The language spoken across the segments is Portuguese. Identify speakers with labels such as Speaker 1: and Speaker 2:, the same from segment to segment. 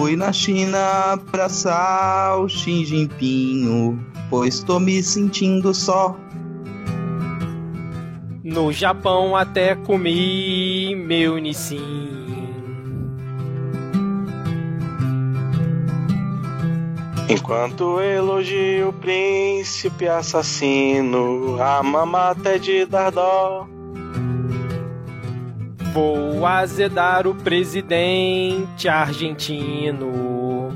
Speaker 1: Fui na China abraçar o Xi Jinping, pois tô me sentindo só.
Speaker 2: No Japão até comi meu Nissin.
Speaker 3: Enquanto elogio o príncipe assassino, a mamata é de dar dó.
Speaker 2: Vou azedar o presidente argentino.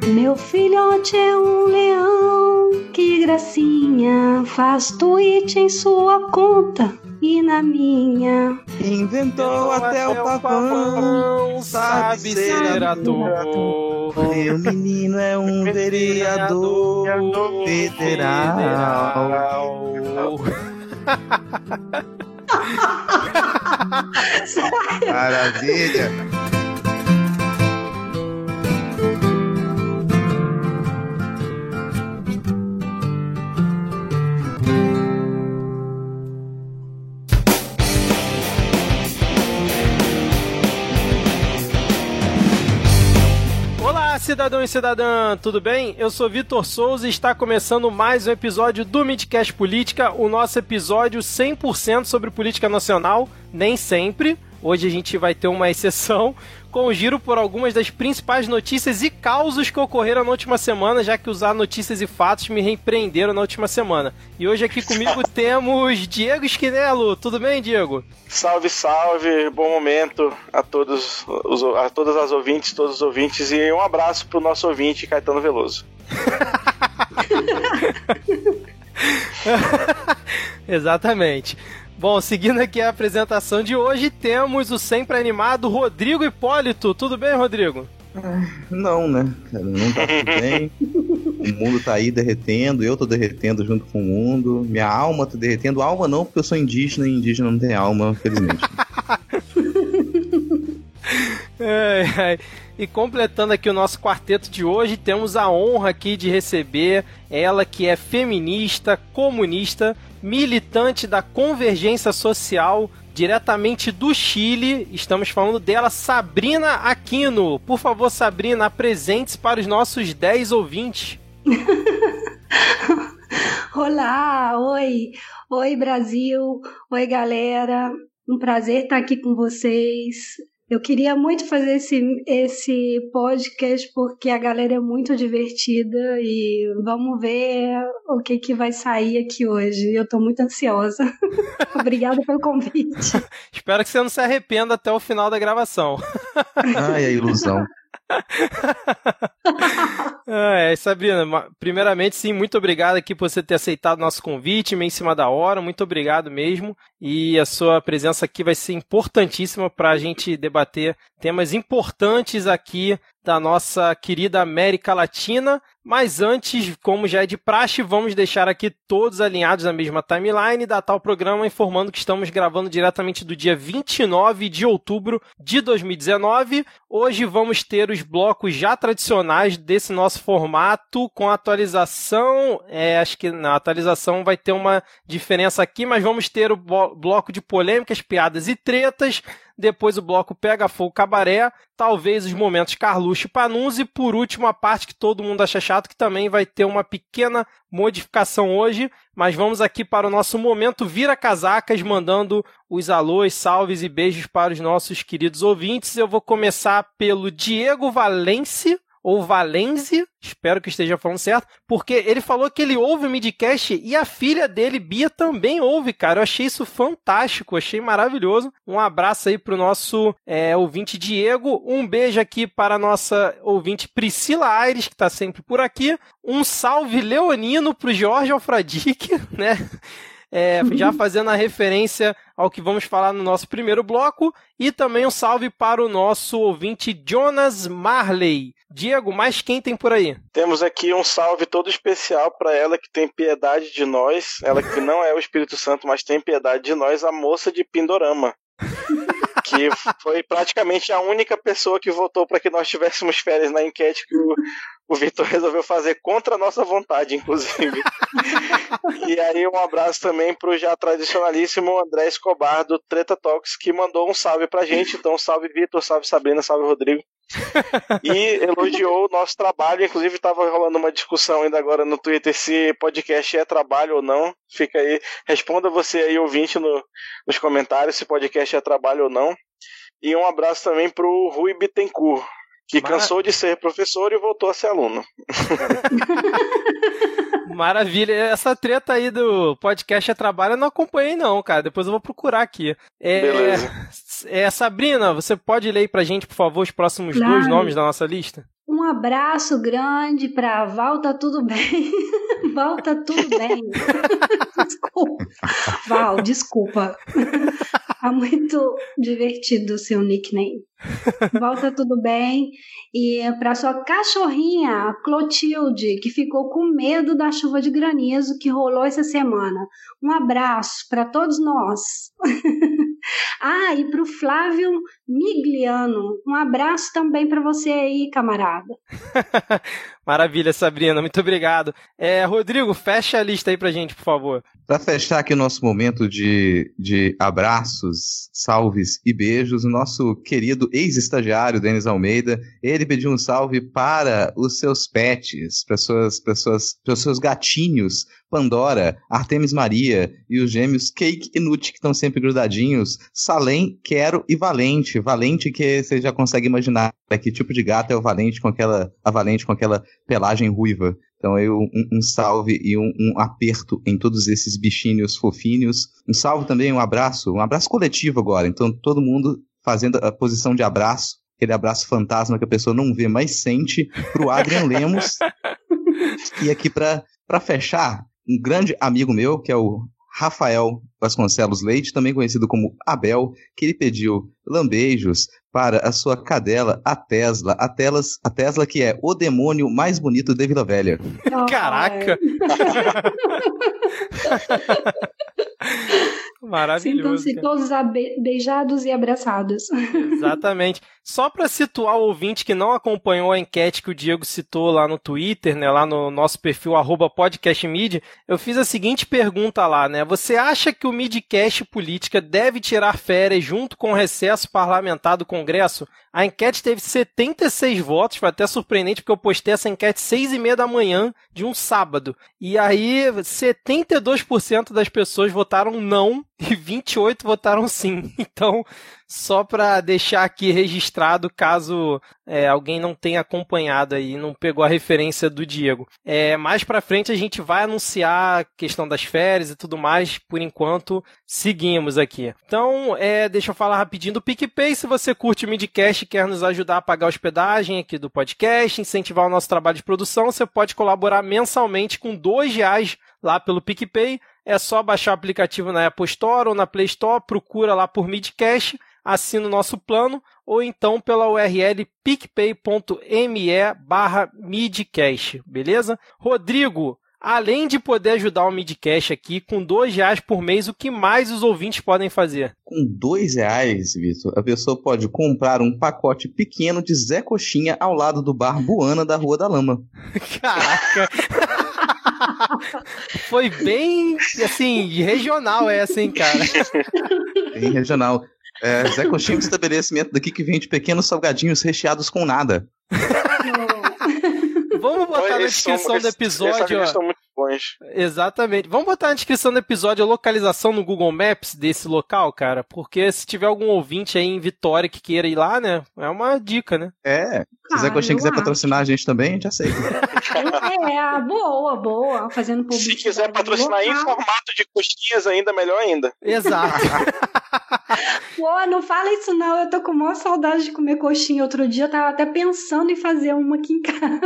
Speaker 4: Meu filhote é um leão, que gracinha, faz tweet em sua conta e na minha.
Speaker 1: Inventou até o pavão, sabe ser ator. Meu menino é um vereador federal. Maravilha!
Speaker 2: Olá, cidadão e cidadã, tudo bem? Eu sou Vitor Souza e está começando mais um episódio do Midcast Política, o nosso episódio 100% sobre política nacional, nem sempre. Hoje a gente vai ter uma exceção, com o giro por algumas das principais notícias e causos que ocorreram na última semana, já que usar notícias e fatos me repreenderam na última semana. E hoje aqui comigo temos Diego Esquinelo. Tudo bem, Diego?
Speaker 3: Salve, salve, bom momento a todas as ouvintes, todos os ouvintes, e um abraço pro nosso ouvinte, Caetano Veloso.
Speaker 2: Exatamente. Bom, seguindo aqui a apresentação de hoje, temos o sempre animado Rodrigo Hipólito. Tudo bem, Rodrigo?
Speaker 1: Não, né, cara, não tá tudo bem. O mundo tá aí derretendo, eu tô derretendo junto com o mundo. Minha alma tá derretendo. Alma não, porque eu sou indígena e indígena não tem alma, felizmente.
Speaker 2: E completando aqui o nosso quarteto de hoje, temos a honra aqui de receber ela que é feminista, comunista, militante da convergência social, diretamente do Chile. Estamos falando dela, Sabrina Aquino. Por favor, Sabrina, apresente-se para os nossos 10 ouvintes.
Speaker 4: Olá, oi Brasil, oi galera, um prazer estar aqui com vocês. Eu queria muito fazer esse podcast porque a galera é muito divertida e vamos ver o que vai sair aqui hoje. Eu tô muito ansiosa. Obrigada pelo convite.
Speaker 2: Espero que você não se arrependa até o final da gravação.
Speaker 1: Ai, a ilusão.
Speaker 2: Sabrina, primeiramente sim, muito obrigado aqui por você ter aceitado nosso convite, meio em cima da hora, muito obrigado mesmo, e a sua presença aqui vai ser importantíssima para a gente debater temas importantes aqui da nossa querida América Latina. Mas antes, como já é de praxe, vamos deixar aqui todos alinhados na mesma timeline e datar o programa informando que estamos gravando diretamente do dia 29 de outubro de 2019. Hoje vamos ter os blocos já tradicionais desse nosso formato com atualização. Acho que na atualização vai ter uma diferença aqui, mas vamos ter o bloco de polêmicas, piadas e tretas. Depois o bloco Pega Fogo Cabaré, talvez os momentos Carluxo e Panunzi, e por último a parte que todo mundo acha chato, que também vai ter uma pequena modificação hoje, mas vamos aqui para o nosso momento Vira Casacas, mandando os alôs, salves e beijos para os nossos queridos ouvintes. Eu vou começar pelo Diego Valenci, ou Valenzi, espero que esteja falando certo, porque ele falou que ele ouve o Midcast e a filha dele, Bia, também ouve, cara. Eu achei isso fantástico, achei maravilhoso. Um abraço aí pro nosso ouvinte Diego, um beijo aqui para a nossa ouvinte Priscila Aires, que tá sempre por aqui. Um salve leonino pro Jorge Alfradique, né? Já fazendo a referência ao que vamos falar no nosso primeiro bloco, e também um salve para o nosso ouvinte Jonas Marley. Diego, mais quem tem por aí?
Speaker 3: Temos aqui um salve todo especial para ela que tem piedade de nós, ela que não é o Espírito Santo, mas tem piedade de nós, a moça de Pindorama. que foi praticamente a única pessoa que votou para que nós tivéssemos férias na enquete que o Vitor resolveu fazer contra a nossa vontade, inclusive. E aí um abraço também pro já tradicionalíssimo André Escobar do Treta Talks, que mandou um salve pra gente. Então salve Vitor, salve Sabrina, salve Rodrigo. E elogiou o nosso trabalho. Inclusive estava rolando uma discussão ainda agora no Twitter se podcast é trabalho ou não. Fica aí, responda você aí, ouvinte, nos comentários se podcast é trabalho ou não. E um abraço também pro Rui Bittencourt, que cansou de ser professor e voltou a ser aluno.
Speaker 2: Maravilha. Essa treta aí do podcast é trabalho eu não acompanhei não, cara. Depois eu vou procurar aqui.
Speaker 3: Beleza.
Speaker 2: Sabrina, você pode ler aí pra gente, por favor, os próximos dois nomes da nossa lista?
Speaker 4: Um abraço grande pra Val, tá tudo bem? Val, tá tudo bem. Desculpa. Val, desculpa. É muito divertido o seu nickname. Val, tá tudo bem? E pra sua cachorrinha, Clotilde, que ficou com medo da chuva de granizo que rolou essa semana. Um abraço pra todos nós. E pro Flávio Migliano, um abraço também para você aí, camarada.
Speaker 2: Maravilha, Sabrina, muito obrigado. Rodrigo, fecha a lista aí pra gente, por favor.
Speaker 1: Para fechar aqui o nosso momento de abraços, salves e beijos, o nosso querido ex-estagiário, Denis Almeida, ele pediu um salve para os seus pets, para os seus gatinhos, Pandora, Artemis Maria e os gêmeos Cake e Nut, que estão sempre grudadinhos, Salem, Quero e Valente. Valente, que você já consegue imaginar que tipo de gato é o Valente com aquela pelagem ruiva. Então um salve e um aperto em todos esses bichinhos fofinhos. Um salve também, um abraço coletivo agora. Então todo mundo fazendo a posição de abraço, aquele abraço fantasma que a pessoa não vê, mas sente, pro Adrian Lemos. E aqui para fechar, um grande amigo meu, que é o Rafael Vasconcelos Leite, também conhecido como Abel, que ele pediu lambeijos para a sua cadela, a Tesla. A Tesla que é o demônio mais bonito de Vila Velha.
Speaker 2: Caraca! Maravilhoso.
Speaker 4: Sintam-se todos beijados e abraçados.
Speaker 2: Exatamente. Só para situar o ouvinte que não acompanhou a enquete que o Diego citou lá no Twitter, né, lá no nosso perfil @podcastmid, eu fiz a seguinte pergunta lá, né? Você acha que o Midcast Política deve tirar férias junto com o recesso parlamentar do Congresso? A enquete teve 76 votos, foi até surpreendente porque eu postei essa enquete 6h30 da manhã de um sábado. E aí 72% das pessoas votaram não e 28% votaram sim. Então, só para deixar aqui registrado, caso alguém não tenha acompanhado aí, não pegou a referência do Diego. Mais para frente a gente vai anunciar a questão das férias e tudo mais. Por enquanto, seguimos aqui. Então, deixa eu falar rapidinho do PicPay. Se você curte o Midcast e quer nos ajudar a pagar a hospedagem aqui do podcast, incentivar o nosso trabalho de produção, você pode colaborar mensalmente com R$2 lá pelo PicPay. É só baixar o aplicativo na Apple Store ou na Play Store, procura lá por Midcast, assina o nosso plano, ou então pela URL picpay.me/midcast, beleza? Rodrigo, além de poder ajudar o Midcast aqui, com R$2 por mês, o que mais os ouvintes podem fazer?
Speaker 1: Com R$2, Vitor, a pessoa pode comprar um pacote pequeno de Zé Coxinha ao lado do bar Buana da Rua da Lama.
Speaker 2: Caraca! Foi bem, assim, regional essa, hein, cara?
Speaker 1: Bem regional. Zé Coxinha é um estabelecimento daqui que vende pequenos salgadinhos recheados com nada.
Speaker 2: Vamos botar na descrição do episódio.
Speaker 3: Esses são muito bons.
Speaker 2: Exatamente. Vamos botar na descrição do episódio a localização no Google Maps desse local, cara. Porque se tiver algum ouvinte aí em Vitória que queira ir lá, né? É uma dica, né?
Speaker 1: Se Zé Coxinha quiser patrocinar a gente também, a gente aceita.
Speaker 4: Boa. Fazendo publicidade.
Speaker 3: Se quiser patrocinar em formato de coxinhas ainda, melhor ainda.
Speaker 2: Exato.
Speaker 4: Pô, não fala isso não, eu tô com maior saudade de comer coxinha. Outro dia eu tava até pensando em fazer uma aqui em casa.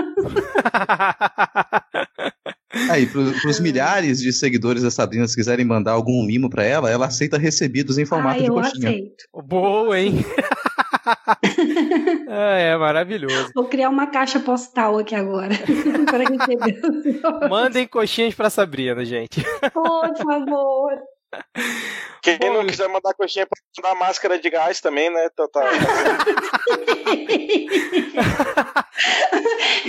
Speaker 1: Aí, pros milhares de seguidores da Sabrina, se quiserem mandar algum mimo pra ela, ela aceita recebidos em formato de coxinha.
Speaker 4: Eu aceito.
Speaker 2: Boa, hein? Maravilhoso.
Speaker 4: Vou criar uma caixa postal aqui agora para receber.
Speaker 2: Mandem coxinhas pra Sabrina, gente.
Speaker 4: Por favor.
Speaker 3: Quem não quiser mandar coxinha pode mandar máscara de gás também, né?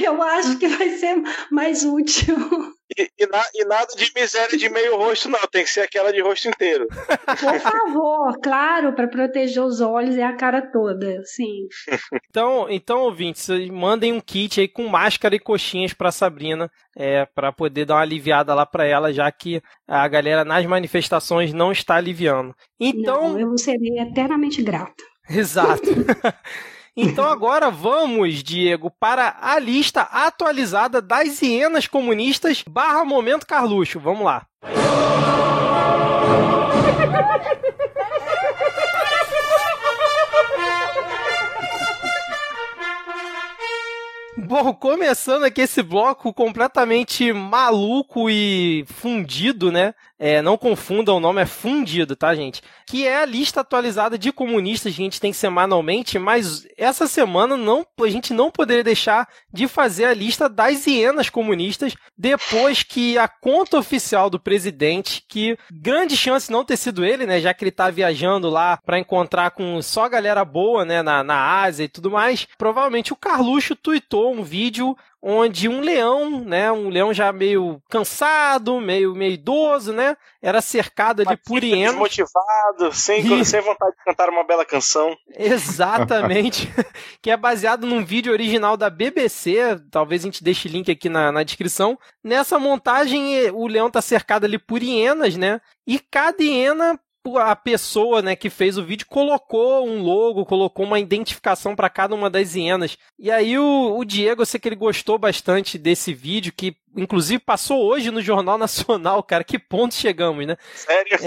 Speaker 4: Eu acho que vai ser mais útil.
Speaker 3: E nada de miséria de meio rosto, não. Tem que ser aquela de rosto inteiro.
Speaker 4: Por favor, claro, para proteger os olhos e a cara toda, sim.
Speaker 2: Então, ouvintes, mandem um kit aí com máscara e coxinhas pra Sabrina, para poder dar uma aliviada lá pra ela, já que a galera nas manifestações não está aliviando. Então,
Speaker 4: não, eu serei eternamente grata.
Speaker 2: Exato. Então agora vamos, Diego, para a lista atualizada das hienas comunistas / Momento Carluxo. Vamos lá. Bom, começando aqui esse bloco completamente maluco e fundido, né? Não confundam, o nome é fundido, tá, gente? Que é a lista atualizada de comunistas que a gente tem semanalmente, mas essa semana a gente não poderia deixar de fazer a lista das hienas comunistas depois que a conta oficial do presidente, que grande chance não ter sido ele, né? Já que ele tá viajando lá para encontrar com só galera boa, né? Na Ásia e tudo mais, provavelmente o Carluxo tuitou um vídeo onde um leão, né, um leão já meio cansado, meio idoso, né, era cercado ali por hienas.
Speaker 3: Desmotivado, sem vontade de cantar uma bela canção.
Speaker 2: Exatamente, que é baseado num vídeo original da BBC, talvez a gente deixe o link aqui na descrição. Nessa montagem, o leão tá cercado ali por hienas, né, e cada hiena, a pessoa, né, que fez o vídeo colocou um logo, colocou uma identificação para cada uma das hienas. E aí o Diego, eu sei que ele gostou bastante desse vídeo, que inclusive passou hoje no Jornal Nacional, cara. Que ponto chegamos, né?
Speaker 3: Sério?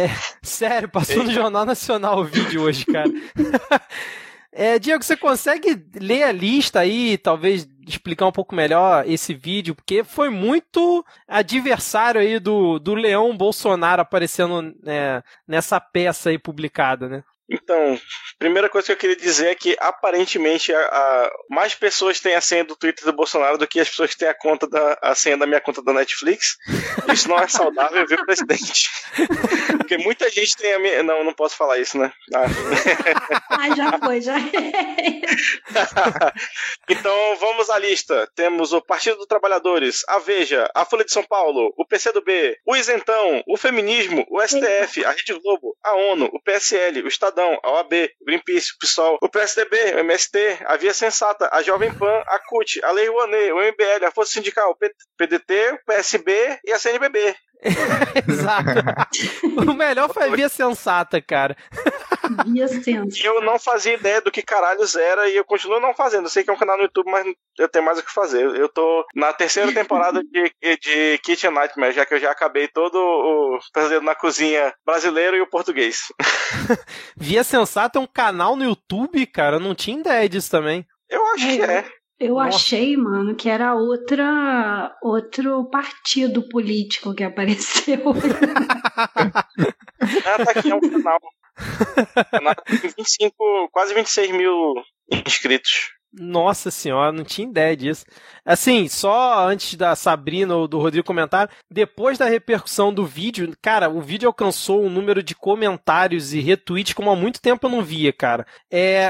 Speaker 2: Sério, passou no Jornal Nacional o vídeo hoje, cara. Diego, você consegue ler a lista aí, talvez explicar um pouco melhor esse vídeo, porque foi muito adversário aí do Leão Bolsonaro aparecendo nessa peça aí publicada, né?
Speaker 3: Então, primeira coisa que eu queria dizer é que aparentemente mais pessoas têm a senha do Twitter do Bolsonaro do que as pessoas que têm a senha da minha conta da Netflix. Isso não é saudável, viu, presidente? Porque muita gente tem a minha... Não posso falar isso, né?
Speaker 4: Já foi.
Speaker 3: Então, vamos à lista. Temos o Partido dos Trabalhadores, a Veja, a Folha de São Paulo, o PCdoB, o Isentão, o Feminismo, o STF, a Rede Globo, a ONU, o PSL, o Estadão, a OAB, o Greenpeace, o PSOL, o PSDB, o MST, a Via Sensata, a Jovem Pan, a CUT, a Lei Rouanet, o MBL, a Força Sindical, o PDT, o PSB e a CNBB.
Speaker 2: Exato. O melhor foi a Via Sensata, cara.
Speaker 4: Via Sensata.
Speaker 3: Eu não fazia ideia do que caralhos era e eu continuo não fazendo. Eu sei que é um canal no YouTube, mas eu tenho mais o que fazer. Eu tô na 3ª temporada de Kitchen Nightmare, já que eu já acabei todo o Pesadelo na Cozinha brasileiro e o português.
Speaker 2: Via Sensata é um canal no YouTube, cara? Eu não tinha ideia disso também.
Speaker 3: Eu acho que é.
Speaker 4: Eu achei, mano, que era outro partido político que apareceu.
Speaker 3: Tá aqui, é um canal. O canal tem quase 26 mil inscritos.
Speaker 2: Nossa senhora, não tinha ideia disso. Assim, só antes da Sabrina ou do Rodrigo comentar, depois da repercussão do vídeo, cara, o vídeo alcançou um número de comentários e retweets como há muito tempo eu não via, cara.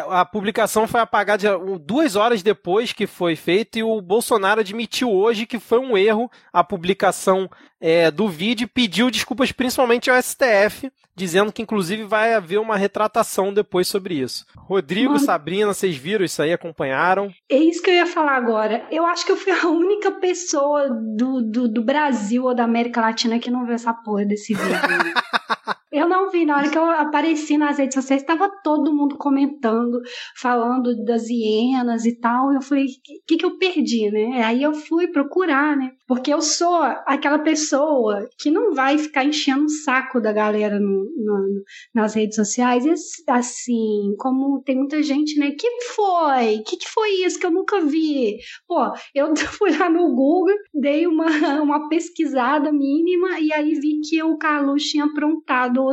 Speaker 2: A publicação foi apagada 2 horas depois que foi feito e o Bolsonaro admitiu hoje que foi um erro a publicação do vídeo e pediu desculpas principalmente ao STF, dizendo que inclusive vai haver uma retratação depois sobre isso. Rodrigo, Sabrina, vocês viram isso aí, acompanharam?
Speaker 4: É isso que eu ia falar agora. Eu acho que eu fui a única pessoa do Brasil ou da América Latina que não viu essa porra desse vídeo. Eu não vi, na hora que eu apareci nas redes sociais, estava todo mundo comentando, falando das hienas e tal, e eu falei, o que eu perdi, né? Aí eu fui procurar, né? Porque eu sou aquela pessoa que não vai ficar enchendo o saco da galera nas redes sociais, e assim, como tem muita gente, né? Que foi isso que eu nunca vi? Pô, eu fui lá no Google, dei uma pesquisada mínima, e aí vi que o Carluxo tinha aprontado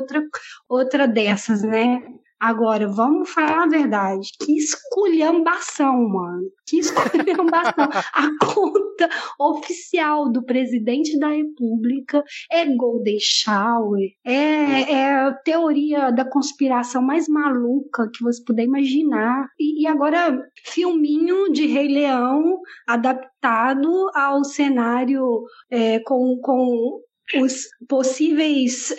Speaker 4: outra dessas, né? Agora, vamos falar a verdade. Que esculhambação, mano. Que esculhambação. A conta oficial do presidente da República é Golden Shower, é a teoria da conspiração mais maluca que você puder imaginar. E agora, filminho de Rei Leão adaptado ao cenário com os possíveis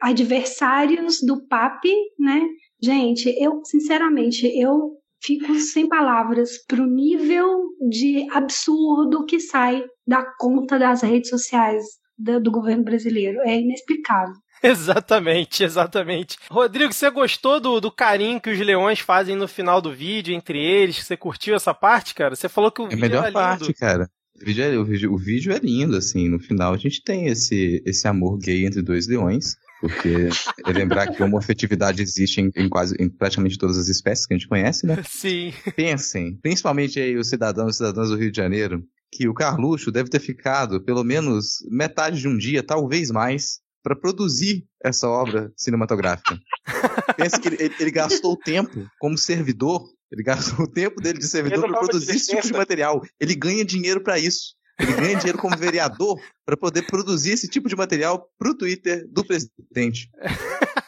Speaker 4: adversários do Papi, né? Gente, sinceramente, eu fico sem palavras pro nível de absurdo que sai da conta das redes sociais do governo brasileiro. É inexplicável.
Speaker 2: Exatamente. Rodrigo, você gostou do carinho que os leões fazem no final do vídeo, entre eles? Você curtiu essa parte, cara? Você falou que o vídeo era lindo.
Speaker 1: É a melhor parte, cara. O vídeo é lindo, assim, no final a gente tem esse amor gay entre dois leões, porque lembrar que a homoafetividade existe em praticamente todas as espécies que a gente conhece, né?
Speaker 2: Sim.
Speaker 1: Pensem, principalmente aí os cidadãos do Rio de Janeiro, que o Carluxo deve ter ficado pelo menos metade de um dia, talvez mais, para produzir essa obra cinematográfica. Pense que ele gastou tempo como servidor. Ele gastou o tempo dele de servidor para produzir esse tipo de material. Ele ganha dinheiro para isso. Ele ganha dinheiro como vereador para poder produzir esse tipo de material para o Twitter do presidente.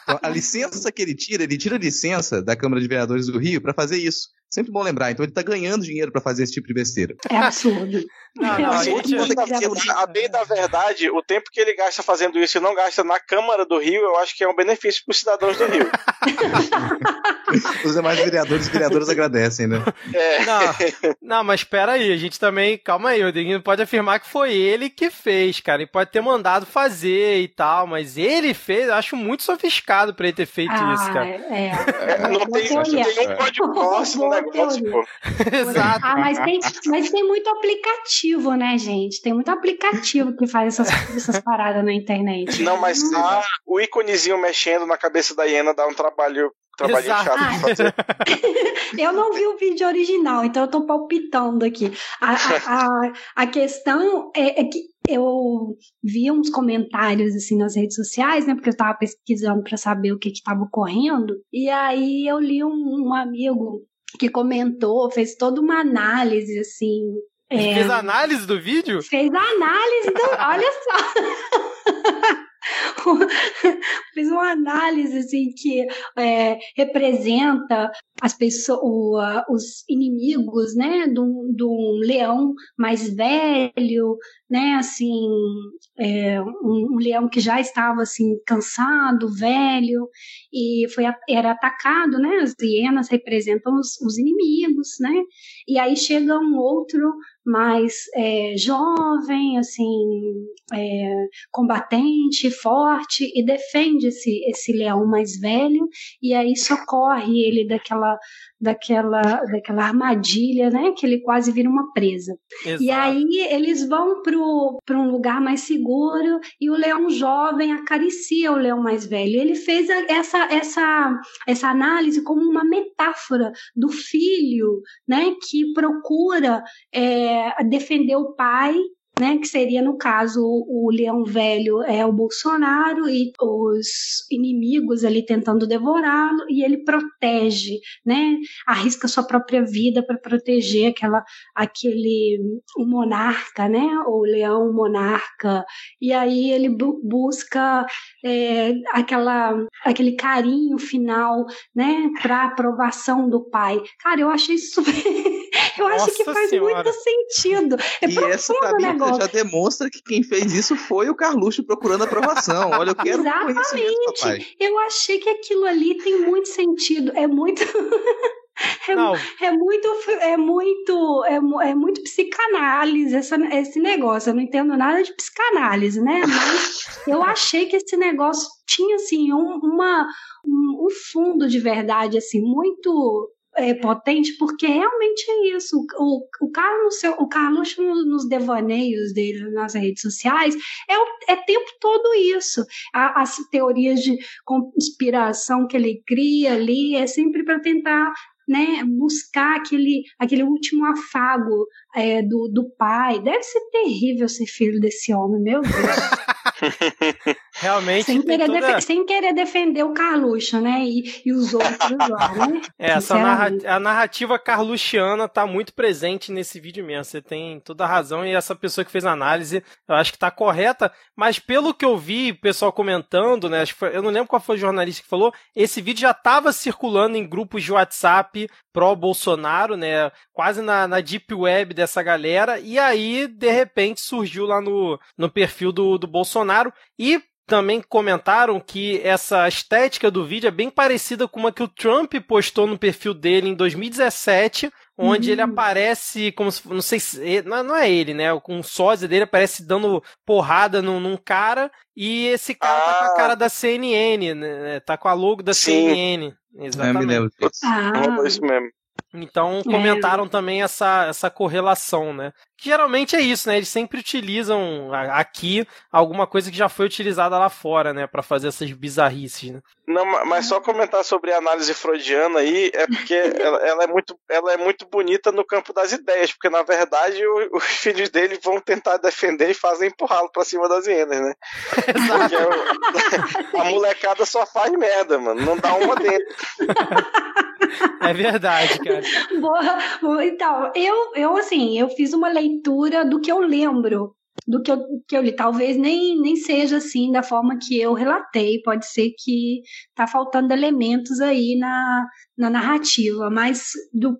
Speaker 1: Então, a licença que ele tira a licença da Câmara de Vereadores do Rio para fazer isso. Sempre bom lembrar. Então ele tá ganhando dinheiro para fazer esse tipo de besteira.
Speaker 4: É absurdo.
Speaker 3: A bem da verdade, o tempo que ele gasta fazendo isso e não gasta na Câmara do Rio, eu acho que é um benefício para os cidadãos do Rio.
Speaker 1: Os demais vereadores e vereadoras agradecem, né?
Speaker 2: Não, mas espera aí, a gente também... Calma aí, Rodrigo, não pode afirmar que foi ele que fez, cara. Ele pode ter mandado fazer e tal, mas ele fez, eu acho muito sofiscado pra ele ter feito isso, cara.
Speaker 3: Não tem um código próximo negócio, pô.
Speaker 2: Exato.
Speaker 4: Mas tem muito aplicativo, né, gente? Tem muito aplicativo que faz essas paradas na internet.
Speaker 3: Não, mas o íconezinho mexendo na cabeça da hiena dá um trabalho chato de fazer.
Speaker 4: Eu não vi o vídeo original, então eu tô palpitando aqui. A questão é que eu vi uns comentários assim nas redes sociais, né? Porque eu estava pesquisando para saber o que estava ocorrendo. E aí eu li um amigo que comentou, fez toda uma análise assim.
Speaker 2: Fez a análise do vídeo?
Speaker 4: Fez a análise olha só. Fiz uma análise assim, que representa as pessoas, os inimigos, né, de um leão mais velho, né, assim, um leão que já estava assim cansado, velho, e era atacado, né, as hienas representam os inimigos, né, e aí chega um outro mais jovem, assim, combatente, forte, e defende esse leão mais velho, e aí socorre ele daquela armadilha, né, que ele quase vira uma presa.
Speaker 2: Exato.
Speaker 4: E aí eles vão para um lugar mais seguro, e o leão jovem acaricia o leão mais velho. Ele fez essa análise como uma metáfora do filho, né, que procura defender o pai, né, que seria, no caso, o leão velho é o Bolsonaro e os inimigos ali tentando devorá-lo, e ele protege, né, arrisca sua própria vida para proteger o monarca, né, o leão monarca, e aí ele busca aquele carinho final, né, para aprovação do pai. Cara, eu achei isso eu acho que faz muito sentido.
Speaker 1: E essa, pra mim, já demonstra que quem fez isso foi o Carluxo procurando aprovação. Olha, eu quero conhecimento, papai.
Speaker 4: Eu achei que aquilo ali tem muito sentido. É muito... É muito psicanálise esse negócio. Eu não entendo nada de psicanálise, né? Mas eu achei que esse negócio tinha assim um fundo de verdade assim muito potente, porque realmente é isso. O Carluxo nos devaneios dele nas redes sociais é tempo todo isso. As teorias de conspiração que ele cria ali é sempre para tentar, né, buscar aquele último afago do pai. Deve ser terrível ser filho desse homem, meu Deus.
Speaker 2: Realmente.
Speaker 4: Sem querer defender o Carluxo, né? E os outros lá, né?
Speaker 2: A narrativa carluxiana tá muito presente nesse vídeo mesmo. Você tem toda a razão, e essa pessoa que fez a análise, eu acho que tá correta, mas pelo que eu vi, o pessoal comentando, né? Eu não lembro qual foi o jornalista que falou, esse vídeo já tava circulando em grupos de WhatsApp pró-Bolsonaro, né? Quase na deep web dessa galera, e aí, de repente, surgiu lá no perfil do Bolsonaro, e também comentaram que essa estética do vídeo é bem parecida com uma que o Trump postou no perfil dele em 2017, onde ele aparece como se, não sei se, não é ele, né, com o sósia dele aparece dando porrada num cara, e esse cara tá com a cara da CNN, né, tá com a logo da CNN. Exatamente.
Speaker 1: Eu me lembro disso.
Speaker 3: Isso mesmo.
Speaker 2: Então comentaram também essa correlação, né? Que geralmente é isso, né? Eles sempre utilizam aqui alguma coisa que já foi utilizada lá fora, né? Pra fazer essas bizarrices, né?
Speaker 3: Não, mas só comentar sobre a análise freudiana aí, é porque ela é muito bonita no campo das ideias, porque na verdade os filhos dele vão tentar defender e fazem empurrá-lo pra cima das hienas, né? Porque a molecada só faz merda, mano. Não dá uma dentro.
Speaker 2: É verdade, cara.
Speaker 4: Boa. Então, eu fiz uma leitura do que eu lembro, do que eu li. Talvez nem seja assim da forma que eu relatei, pode ser que tá faltando elementos aí na narrativa, mas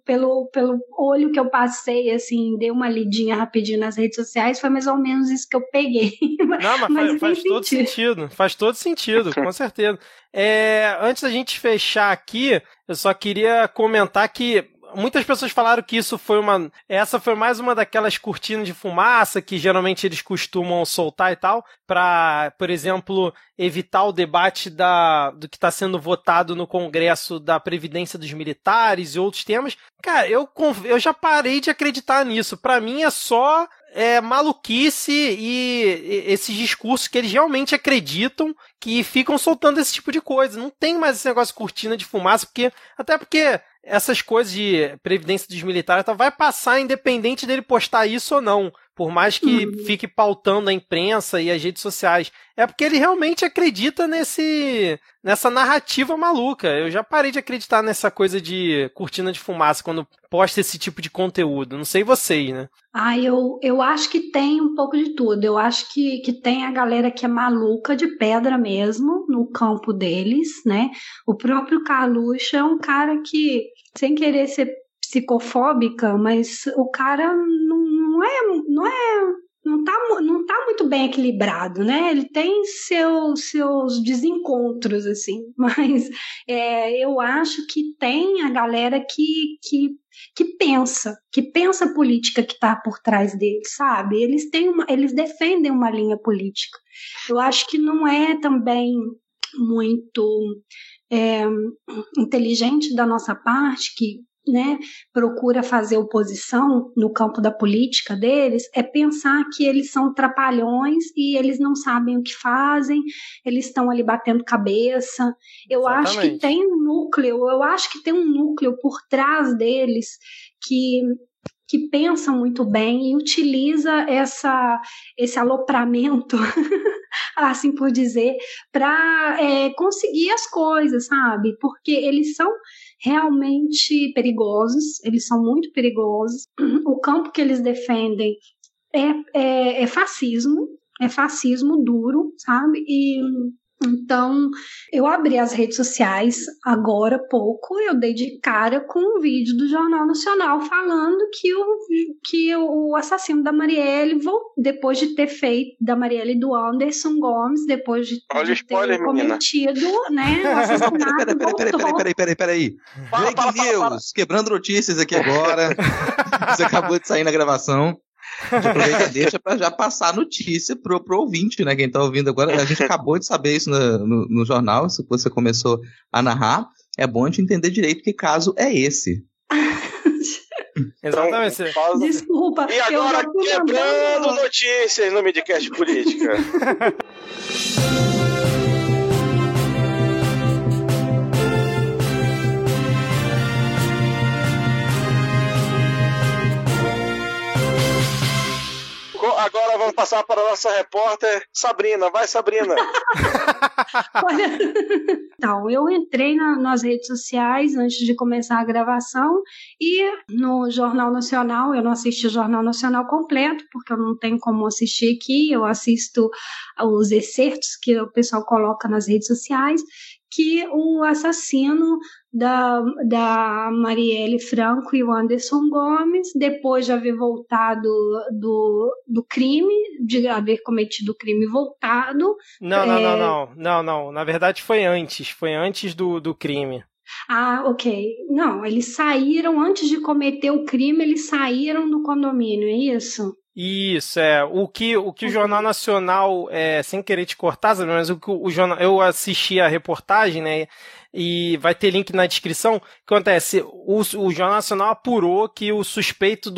Speaker 4: pelo olho que eu passei, assim, dei uma lidinha rapidinho nas redes sociais, foi mais ou menos isso que eu peguei.
Speaker 2: Não, mas faz todo sentido. Faz todo sentido, com certeza. Antes da gente fechar aqui, eu só queria comentar que muitas pessoas falaram que essa foi mais uma daquelas cortinas de fumaça que geralmente eles costumam soltar e tal, para, por exemplo, evitar o debate do que está sendo votado no Congresso da Previdência dos Militares e outros temas. Cara, eu já parei de acreditar nisso. Para mim é só maluquice e esses discursos que eles realmente acreditam, que ficam soltando esse tipo de coisa. Não tem mais esse negócio de cortina de fumaça, até porque essas coisas de previdência dos militares vai passar independente dele postar isso ou não, por mais que fique pautando a imprensa e as redes sociais. É porque ele realmente acredita nessa narrativa maluca. Eu já parei de acreditar nessa coisa de cortina de fumaça quando posta esse tipo de conteúdo. Não sei vocês, né?
Speaker 4: Eu acho que tem um pouco de tudo. Eu acho que tem a galera que é maluca de pedra mesmo, no campo deles, né? O próprio Carluxo é um cara que, sem querer ser psicofóbica, mas o cara não tá muito bem equilibrado, né? Ele tem seus desencontros, assim, mas eu acho que tem a galera que pensa a política que está por trás deles, sabe? Eles defendem uma linha política. Eu acho que não é também muito inteligente da nossa parte, que, né, procura fazer oposição no campo da política deles, é pensar que eles são trapalhões e eles não sabem o que fazem, eles estão ali batendo cabeça. Eu acho que tem um núcleo por trás deles que pensa muito bem e utiliza esse alopramento, assim por dizer, para conseguir as coisas, sabe? Porque eles são realmente perigosos, eles são muito perigosos. O campo que eles defendem é fascismo duro, sabe? E então, eu abri as redes sociais agora há pouco, eu dei de cara com um vídeo do Jornal Nacional falando que o assassino da Marielle, depois de ter feito, da Marielle e do Anderson Gomes, depois de ter cometido, né, o assassinato.
Speaker 1: Peraí. Breaking News, quebrando notícias aqui agora. Você acabou de sair na gravação. Aproveita, deixa pra já passar a notícia pro ouvinte, né? Quem tá ouvindo agora, a gente acabou de saber isso no jornal, isso que você começou a narrar. É bom a gente entender direito que caso é esse.
Speaker 2: Exatamente.
Speaker 4: Desculpa.
Speaker 3: E agora quebrando notícias no Midcast Política. Agora vamos passar passar para a nossa repórter Sabrina. Vai, Sabrina!
Speaker 4: Olha, então, eu entrei nas redes sociais antes de começar a gravação e no Jornal Nacional, eu não assisti o Jornal Nacional completo, porque eu não tenho como assistir aqui, eu assisto os excertos que o pessoal coloca nas redes sociais, que o assassino da Marielle Franco e o Anderson Gomes, depois de haver voltado do crime, de haver cometido o crime voltado...
Speaker 2: Não. Na verdade foi antes do crime.
Speaker 4: Ah, ok. Não, eles saíram, antes de cometer o crime, eles saíram do condomínio, é isso?
Speaker 2: Isso, o que o Jornal Nacional, sem querer te cortar, mas o jornal, eu assisti a reportagem, né, e vai ter link na descrição. O que acontece? O Jornal Nacional apurou que o suspeito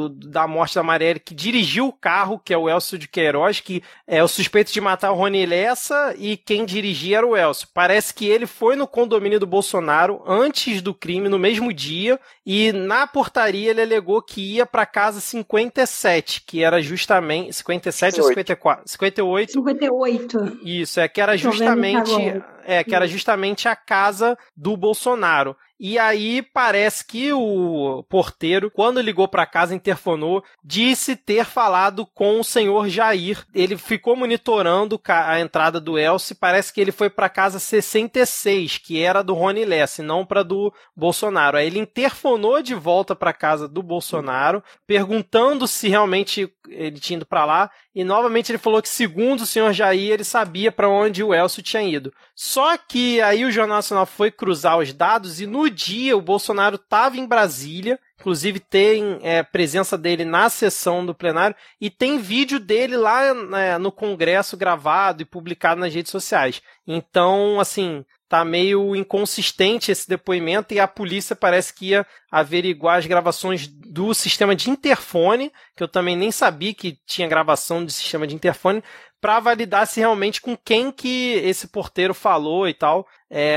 Speaker 2: da morte da Marielle, que dirigiu o carro, que é o Elcio de Queiroz, que é o suspeito de matar o Rony Lessa, e quem dirigia era o Elcio. Parece que ele foi no condomínio do Bolsonaro antes do crime, no mesmo dia, e na portaria ele alegou que ia para casa 57, que era justamente 57 ou 54? 58.
Speaker 4: 58.
Speaker 2: Isso, que era justamente que era justamente a casa do Bolsonaro. E aí parece que o porteiro, quando ligou para casa, interfonou, disse ter falado com o senhor Jair. Ele ficou monitorando a entrada do Elcio e parece que ele foi para casa 66, que era do Rony Lessa, e não para do Bolsonaro. Aí ele interfonou de volta para casa do Bolsonaro, perguntando se realmente ele tinha ido para lá, e novamente ele falou que, segundo o senhor Jair, ele sabia para onde o Elcio tinha ido. Só que aí o Jornal Nacional foi cruzar os dados e no dia o Bolsonaro estava em Brasília, inclusive tem presença dele na sessão do plenário e tem vídeo dele lá no Congresso gravado e publicado nas redes sociais. Então, assim, tá meio inconsistente esse depoimento e a polícia parece que ia averiguar as gravações do sistema de interfone, que eu também nem sabia que tinha gravação de sistema de interfone, para validar se realmente com quem que esse porteiro falou e tal.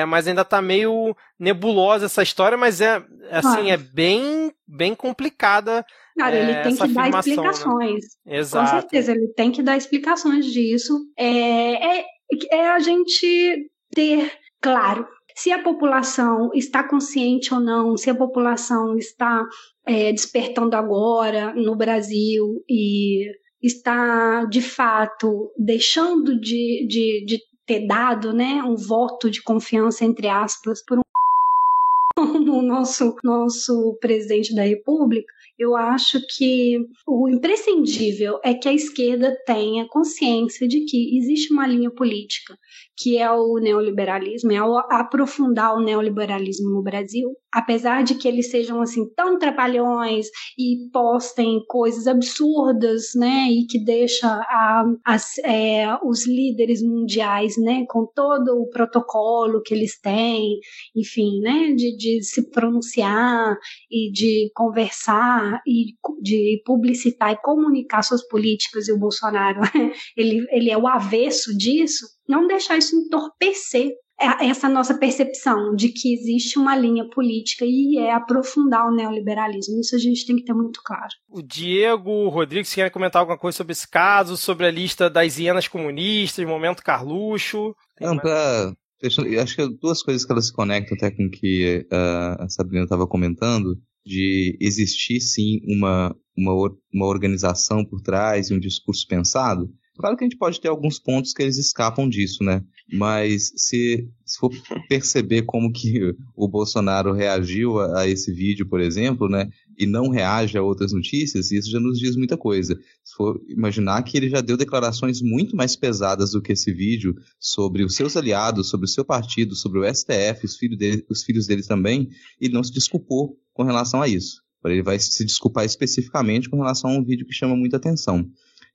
Speaker 2: Mas ainda tá meio nebulosa essa história, mas é bem complicada.
Speaker 4: Cara, ele tem que dar explicações.
Speaker 2: Né? Exato.
Speaker 4: Com certeza, ele tem que dar explicações disso. É a gente ter claro se a população está consciente ou não, se a população está despertando agora no Brasil e está, de fato, deixando de ter dado, né, um voto de confiança, entre aspas, por o nosso presidente da República. Eu acho que o imprescindível é que a esquerda tenha consciência de que existe uma linha política, que é o neoliberalismo, é aprofundar o neoliberalismo no Brasil, apesar de que eles sejam assim tão trapalhões e postem coisas absurdas, né, e que deixa os líderes mundiais, né, com todo o protocolo que eles têm, enfim, né, de se pronunciar e de conversar e de publicitar e comunicar suas políticas, e o Bolsonaro ele é o avesso disso. Não deixar isso entorpecer essa nossa percepção de que existe uma linha política e aprofundar o neoliberalismo. Isso a gente tem que ter muito claro.
Speaker 2: O Diego, o Rodrigo, se querem comentar alguma coisa sobre esse caso, sobre a lista das hienas comunistas, momento Carluxo?
Speaker 1: Acho que duas coisas que elas se conectam até com o que a Sabrina estava comentando, de existir sim uma organização por trás e um discurso pensado. Claro que a gente pode ter alguns pontos que eles escapam disso, né? Mas se for perceber como que o Bolsonaro reagiu a esse vídeo, por exemplo, né? E não reage a outras notícias, isso já nos diz muita coisa. Se for imaginar que ele já deu declarações muito mais pesadas do que esse vídeo sobre os seus aliados, sobre o seu partido, sobre o STF, os filhos dele também, e não se desculpou com relação a isso. Ele vai se desculpar especificamente com relação a um vídeo que chama muita atenção.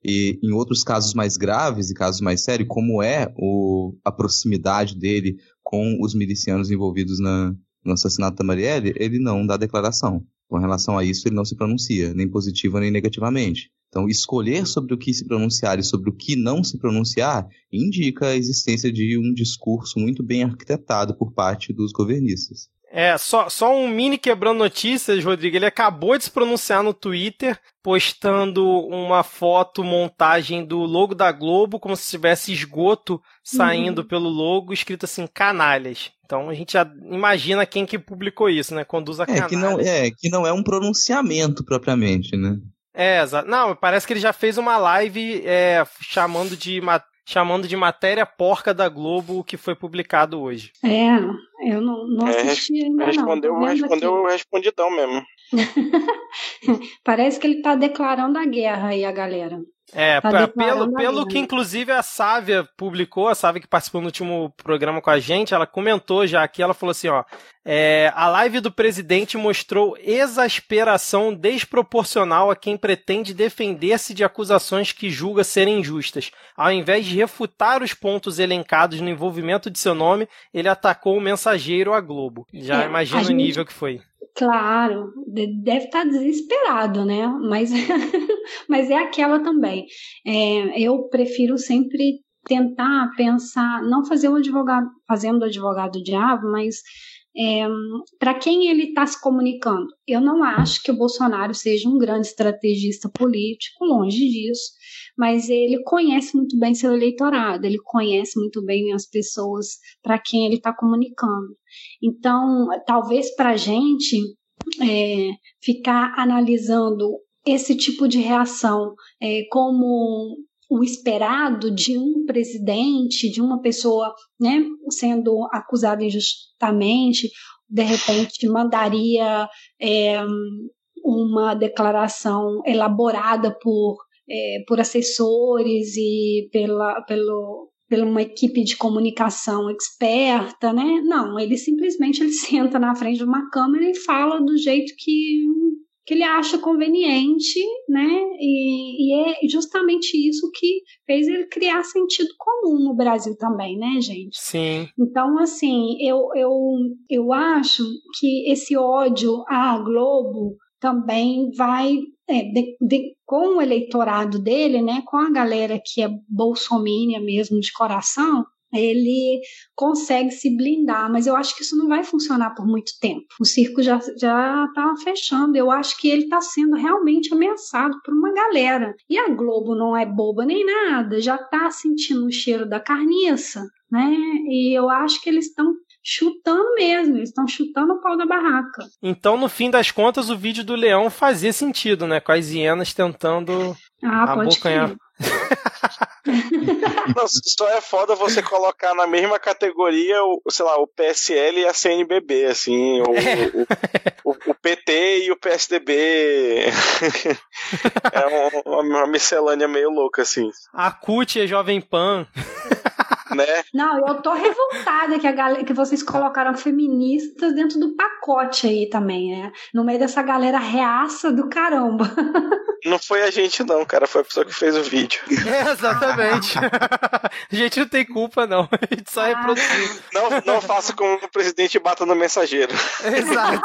Speaker 1: E em outros casos mais graves e casos mais sérios, como a proximidade dele com os milicianos envolvidos no assassinato da Marielle, ele não dá declaração. Com relação a isso, ele não se pronuncia, nem positiva nem negativamente. Então, escolher sobre o que se pronunciar e sobre o que não se pronunciar indica a existência de um discurso muito bem arquitetado por parte dos governistas.
Speaker 2: Só um mini quebrando notícias, Rodrigo. Ele acabou de se pronunciar no Twitter, postando uma foto, montagem do logo da Globo, como se tivesse esgoto saindo pelo logo, escrito assim, canalhas. Então a gente já imagina quem que publicou isso, né? Conduz a canalhas.
Speaker 1: Que não é um pronunciamento propriamente, né?
Speaker 2: Exato. Não, parece que ele já fez uma live chamando de matéria porca da Globo, que foi publicado hoje.
Speaker 4: Eu não assisti ainda
Speaker 3: respondeu respondidão mesmo.
Speaker 4: Parece que ele tá declarando a guerra aí, a galera.
Speaker 2: Pelo que inclusive a Sávia publicou, a Sávia que participou no último programa com a gente, ela comentou já aqui, ela falou assim, a live do presidente mostrou exasperação desproporcional a quem pretende defender-se de acusações que julga serem injustas. Ao invés de refutar os pontos elencados no envolvimento de seu nome, ele atacou o mensageiro à Globo. Já imagina o nível que foi.
Speaker 4: Claro, deve estar desesperado, né? Mas é aquela também. Eu prefiro sempre tentar pensar, não fazer fazendo o advogado diabo, mas para quem ele está se comunicando. Eu não acho que o Bolsonaro seja um grande estrategista político, longe disso, mas ele conhece muito bem seu eleitorado, ele conhece muito bem as pessoas para quem ele está comunicando. Então, talvez para a gente ficar analisando esse tipo de reação como o esperado de um presidente, de uma pessoa, né, sendo acusada injustamente, de repente mandaria uma declaração elaborada por assessores e pela uma equipe de comunicação experta, né? Não, ele simplesmente senta na frente de uma câmera e fala do jeito que ele acha conveniente, né? E é justamente isso que fez ele criar sentido comum no Brasil também, né, gente?
Speaker 2: Sim.
Speaker 4: Então, assim, eu acho que esse ódio à Globo também vai, com o eleitorado dele, né, com a galera que é bolsominion mesmo de coração, ele consegue se blindar, mas eu acho que isso não vai funcionar por muito tempo. O circo já está fechando, eu acho que ele está sendo realmente ameaçado por uma galera. E a Globo não é boba nem nada, já está sentindo o cheiro da carniça, né? E eu acho que eles estão chutando mesmo, eles estão chutando o pau da barraca.
Speaker 2: Então, no fim das contas, o vídeo do Leão fazia sentido, né? Com as hienas tentando abocanhar.
Speaker 3: Não, só é foda você colocar na mesma categoria o PSL e a CNBB, assim, o PT e o PSDB. É uma miscelânea meio louca, assim.
Speaker 2: A CUT é Jovem Pan.
Speaker 3: Né?
Speaker 4: Não, eu tô revoltada que vocês colocaram feministas dentro do pacote aí também, né? No meio dessa galera reaça do caramba.
Speaker 3: Não foi a gente não, cara, foi a pessoa que fez o vídeo.
Speaker 2: Exatamente. A gente não tem culpa não, a gente só reproduziu.
Speaker 3: Não faça como o presidente bata no mensageiro.
Speaker 2: Exato.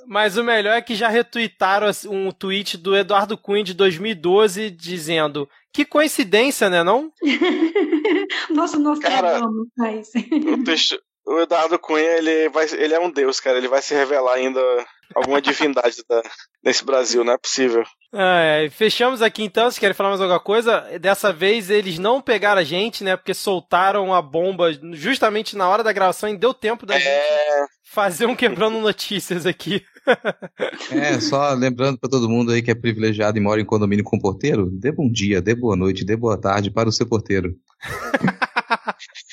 Speaker 2: Mas o melhor é que já retuitaram um tweet do Eduardo Cunha de 2012 dizendo: que coincidência, né, não?
Speaker 4: Nossa,
Speaker 3: cara, o Eduardo Cunha, ele é um deus, cara. Ele vai se revelar ainda alguma divindade nesse Brasil, não é possível.
Speaker 2: Fechamos aqui então, vocês querem falar mais alguma coisa? Dessa vez eles não pegaram a gente, né, porque soltaram a bomba justamente na hora da gravação e deu tempo da gente fazer um quebrando notícias aqui.
Speaker 1: Só lembrando para todo mundo aí que é privilegiado e mora em condomínio com porteiro, dê bom dia, dê boa noite, dê boa tarde para o seu porteiro.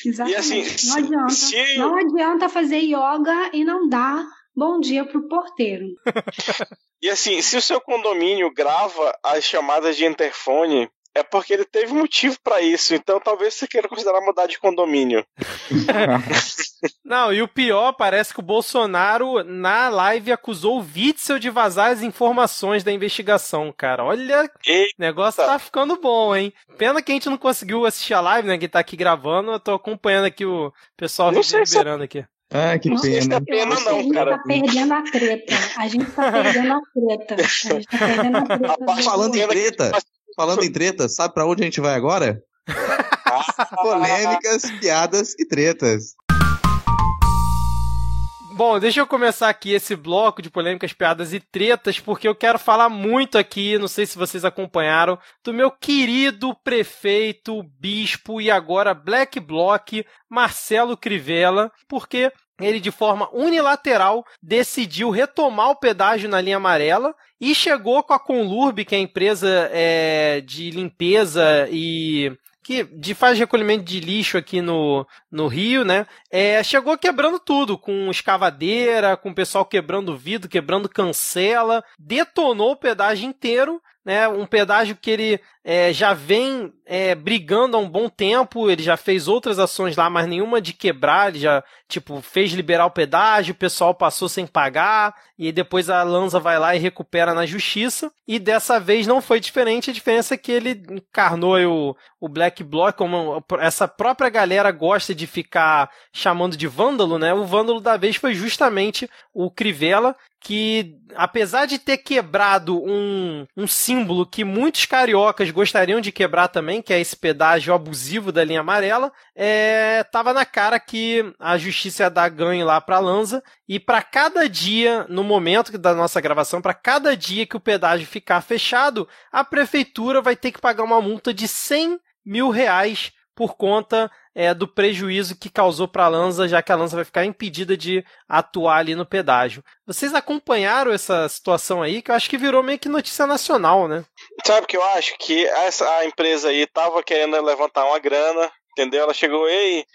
Speaker 4: Exatamente. E assim, não adianta fazer yoga e não dar bom dia pro porteiro.
Speaker 3: E assim, se o seu condomínio grava as chamadas de interfone, é porque ele teve motivo pra isso. Então talvez você queira considerar mudar de condomínio.
Speaker 2: Não, e o pior, parece que o Bolsonaro na live acusou o Witzel de vazar as informações da investigação, cara. Olha, o negócio tá ficando bom, hein? Pena que a gente não conseguiu assistir a live, né? Que tá aqui gravando. Eu tô acompanhando aqui o pessoal liberando aqui.
Speaker 1: Ah, que pena.
Speaker 3: Não, cara.
Speaker 4: A gente tá perdendo a treta.
Speaker 1: Falando em treta, sabe pra onde a gente vai agora? Polêmicas, piadas e tretas.
Speaker 2: Bom, deixa eu começar aqui esse bloco de polêmicas, piadas e tretas, porque eu quero falar muito aqui, não sei se vocês acompanharam, do meu querido prefeito, bispo e agora Black Bloc, Marcelo Crivella, porque ele de forma unilateral decidiu retomar o pedágio na linha amarela e chegou com a Conlurb, que é a empresa de limpeza e que faz recolhimento de lixo aqui no Rio, né? Chegou quebrando tudo, com escavadeira, com o pessoal quebrando vidro, quebrando cancela, detonou o pedágio inteiro, né? Um pedágio que ele já vem brigando há um bom tempo, ele já fez outras ações lá, mas nenhuma de quebrar, ele já fez liberar o pedágio, o pessoal passou sem pagar, e depois a Lanza vai lá e recupera na justiça, e dessa vez não foi diferente, a diferença é que ele encarnou o Black Bloc, como essa própria galera gosta de ficar chamando de vândalo, né? O vândalo da vez foi justamente o Crivella, que apesar de ter quebrado um símbolo que muitos cariocas gostariam de quebrar também, que é esse pedágio abusivo da linha amarela, tava na cara que a justiça ia dar ganho lá pra Lanza, e para cada dia, no momento da nossa gravação, para cada dia que o pedágio ficar fechado, a prefeitura vai ter que pagar uma multa de R$100 mil por conta do prejuízo que causou para a Lanza, já que a Lanza vai ficar impedida de atuar ali no pedágio. Vocês acompanharam essa situação aí, que eu acho que virou meio que notícia nacional, né?
Speaker 3: Sabe o que eu acho? Que a empresa aí tava querendo levantar uma grana, entendeu? Ela chegou, ei,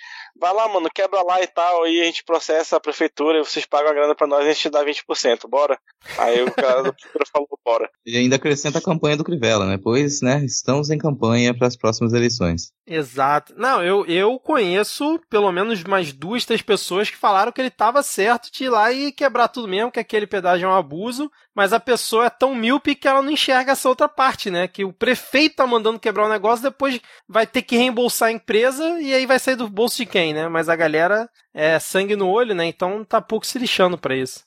Speaker 3: vai lá, mano, quebra lá e tal, aí a gente processa a prefeitura, vocês pagam a grana pra nós, a gente dá 20%, bora? Aí o cara da prefeitura falou, bora.
Speaker 1: E ainda acrescenta a campanha do Crivella, né? Pois, né, estamos em campanha para as próximas eleições.
Speaker 2: Exato. Não, eu conheço pelo menos mais 2, 3 pessoas que falaram que ele tava certo de ir lá e quebrar tudo mesmo, que aquele pedágio é um abuso, mas a pessoa é tão míope que ela não enxerga essa outra parte, né? Que o prefeito tá mandando quebrar o negócio, depois vai ter que reembolsar a empresa e aí vai sair do bolso de quem, né? Mas a galera é sangue no olho, né? Então tá pouco se lixando pra isso.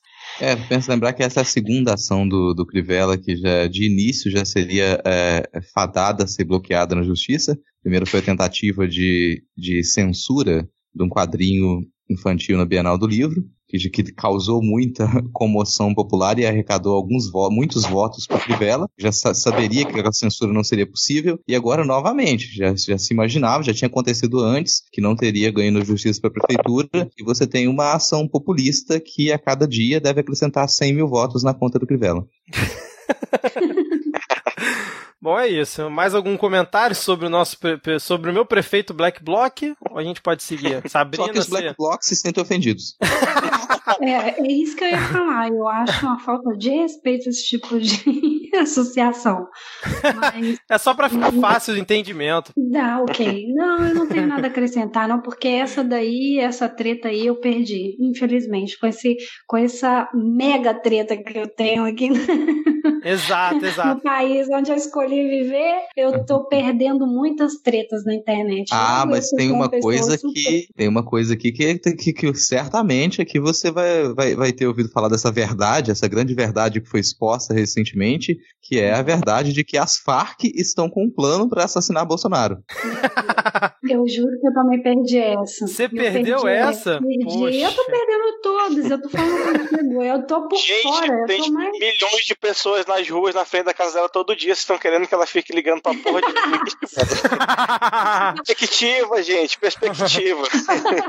Speaker 1: Penso lembrar que essa é a segunda ação do Crivella, que já de início já seria fadada a ser bloqueada na justiça. Primeiro foi a tentativa de censura de um quadrinho infantil na Bienal do Livro, que causou muita comoção popular e arrecadou muitos votos para Crivella. Já saberia que a censura não seria possível, e agora novamente, já se imaginava, já tinha acontecido antes, que não teria ganho na justiça para a prefeitura, e você tem uma ação populista que a cada dia deve acrescentar 100 mil votos na conta do Crivella.
Speaker 2: Bom, é isso. Mais algum comentário sobre o meu prefeito Black Bloc? Ou a gente pode seguir? Sabrina,
Speaker 1: só que os Black Blocs se sentem ofendidos.
Speaker 4: É isso que eu ia falar. Eu acho uma falta de respeito esse tipo de associação. Mas...
Speaker 2: é só pra ficar fácil o entendimento.
Speaker 4: Ok. Não, eu não tenho nada a acrescentar, não, porque essa treta aí eu perdi, infelizmente, com essa mega treta que eu tenho aqui.
Speaker 2: Exato.
Speaker 4: No país onde eu escolhi viver, eu tô perdendo muitas tretas na internet.
Speaker 1: Mas tem uma coisa aqui que certamente aqui você vai ter ouvido falar dessa verdade, essa grande verdade que foi exposta recentemente, que é a verdade de que as Farc estão com um plano para assassinar Bolsonaro.
Speaker 4: Eu juro que eu também perdi essa.
Speaker 2: Você perdeu essa?
Speaker 4: Perdi. Eu tô perdendo todas, eu tô falando contigo, eu tô por fora.
Speaker 3: Tem milhões de pessoas nas ruas, na frente da casa dela todo dia, vocês estão querendo que ela fique ligando pra porra de perspectiva, gente, perspectiva.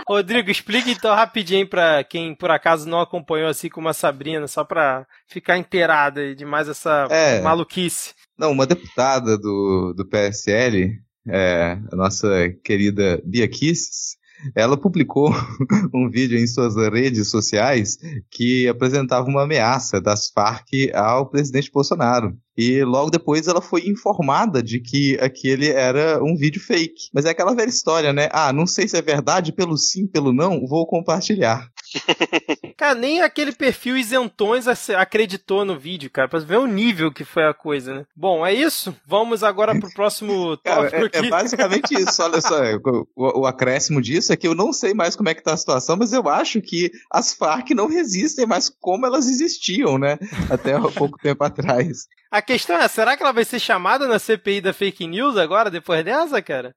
Speaker 2: Rodrigo, explica então rapidinho pra quem por acaso não acompanhou assim como a Sabrina, só pra ficar inteirada de mais essa maluquice.
Speaker 1: Não, uma deputada do PSL, a nossa querida Bia Kicis, ela publicou um vídeo em suas redes sociais que apresentava uma ameaça das Farc ao presidente Bolsonaro. E logo depois ela foi informada de que aquele era um vídeo fake. Mas é aquela velha história, né? Não sei se é verdade, pelo sim, pelo não, vou compartilhar.
Speaker 2: Cara, nem aquele perfil isentões acreditou no vídeo, cara, pra ver o nível que foi a coisa, né? Bom, é isso? Vamos agora pro próximo tópico aqui.
Speaker 1: É basicamente isso, olha só, o acréscimo disso é que eu não sei mais como é que tá a situação, mas eu acho que as Farc não resistem mais como elas existiam, né? Até há pouco tempo atrás.
Speaker 2: A questão é, será que ela vai ser chamada na CPI da fake news agora, depois dessa, cara?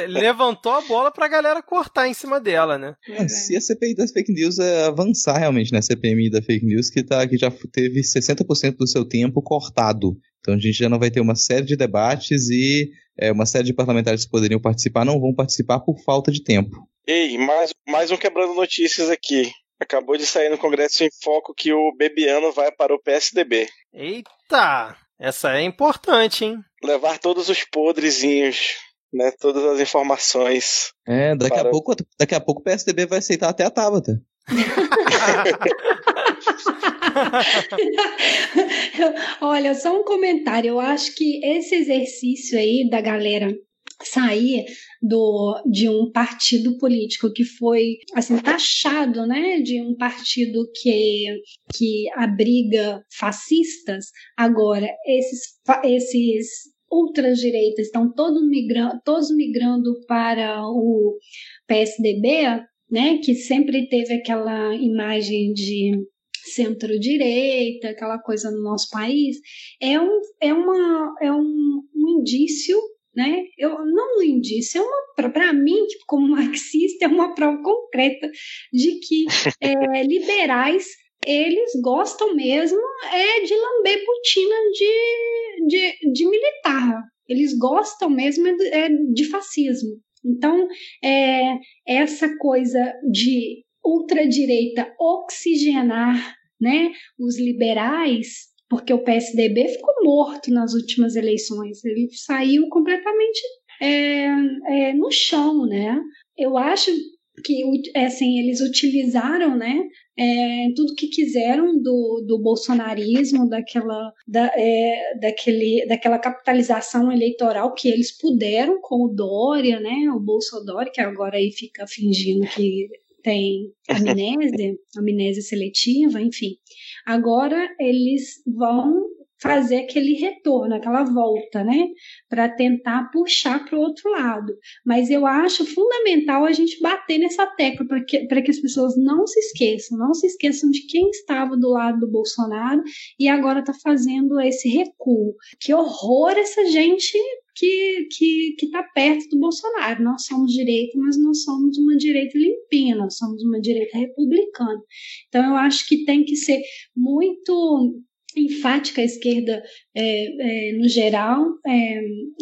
Speaker 2: Levantou a bola pra galera cortar em cima dela, né?
Speaker 1: Se a CPI das fake news avançar realmente na CPMI da fake news, que já teve 60% do seu tempo cortado. Então a gente já não vai ter uma série de debates e uma série de parlamentares que poderiam participar não vão participar por falta de tempo.
Speaker 3: Ei, mais um quebrando notícias aqui. Acabou de sair no Congresso em Foco que o Bebiano vai para o PSDB.
Speaker 2: Eita! Essa é importante, hein?
Speaker 3: Levar todos os podrezinhos, né? Todas as informações.
Speaker 1: Daqui a pouco o PSDB vai aceitar até a Tabata.
Speaker 4: Olha, só um comentário. Eu acho que esse exercício aí da galera sair de um partido político que foi assim taxado, né, de um partido que abriga fascistas, agora esses ultradireitas estão todos migrando para o PSDB, né, que sempre teve aquela imagem de centro-direita, aquela coisa no nosso país, é um indício, né? Não um indício, para mim, como marxista, é uma prova concreta de que liberais, eles gostam mesmo de lamber botina de militar, eles gostam mesmo de fascismo. Então, essa coisa de ultradireita oxigenar, né, os liberais, porque o PSDB ficou morto nas últimas eleições, ele saiu completamente no chão, né? Eu acho que assim, eles utilizaram, né, tudo que quiseram do bolsonarismo, daquela capitalização eleitoral que eles puderam com o Dória, né, o Bolsodória, que agora aí fica fingindo que tem amnésia seletiva, enfim. Agora eles vão fazer aquele retorno, aquela volta, né, para tentar puxar para o outro lado. Mas eu acho fundamental a gente bater nessa tecla para que as pessoas não se esqueçam de quem estava do lado do Bolsonaro e agora está fazendo esse recuo. Que horror essa gente que está perto do Bolsonaro. Nós somos direita, mas não somos uma direita limpinha, nós somos uma direita republicana. Então eu acho que tem que ser muito enfática a esquerda no geral,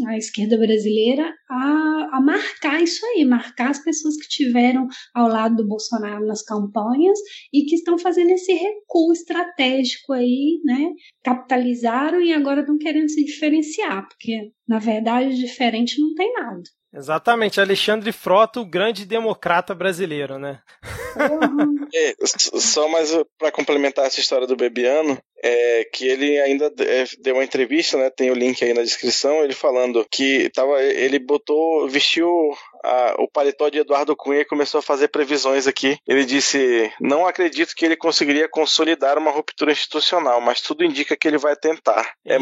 Speaker 4: a esquerda brasileira, a marcar isso aí, marcar as pessoas que estiveram ao lado do Bolsonaro nas campanhas e que estão fazendo esse recuo estratégico aí, né? Capitalizaram e agora estão querendo se diferenciar, porque na verdade diferente não tem nada.
Speaker 2: Exatamente, Alexandre Frota, o grande democrata brasileiro, né?
Speaker 3: Só mais para complementar essa história do Bebiano, que ele ainda deu uma entrevista, né? Tem o link aí na descrição, ele falando que ele vestiu o paletó de Eduardo Cunha e começou a fazer previsões aqui. Ele disse: não acredito que ele conseguiria consolidar uma ruptura institucional, mas tudo indica que ele vai tentar. É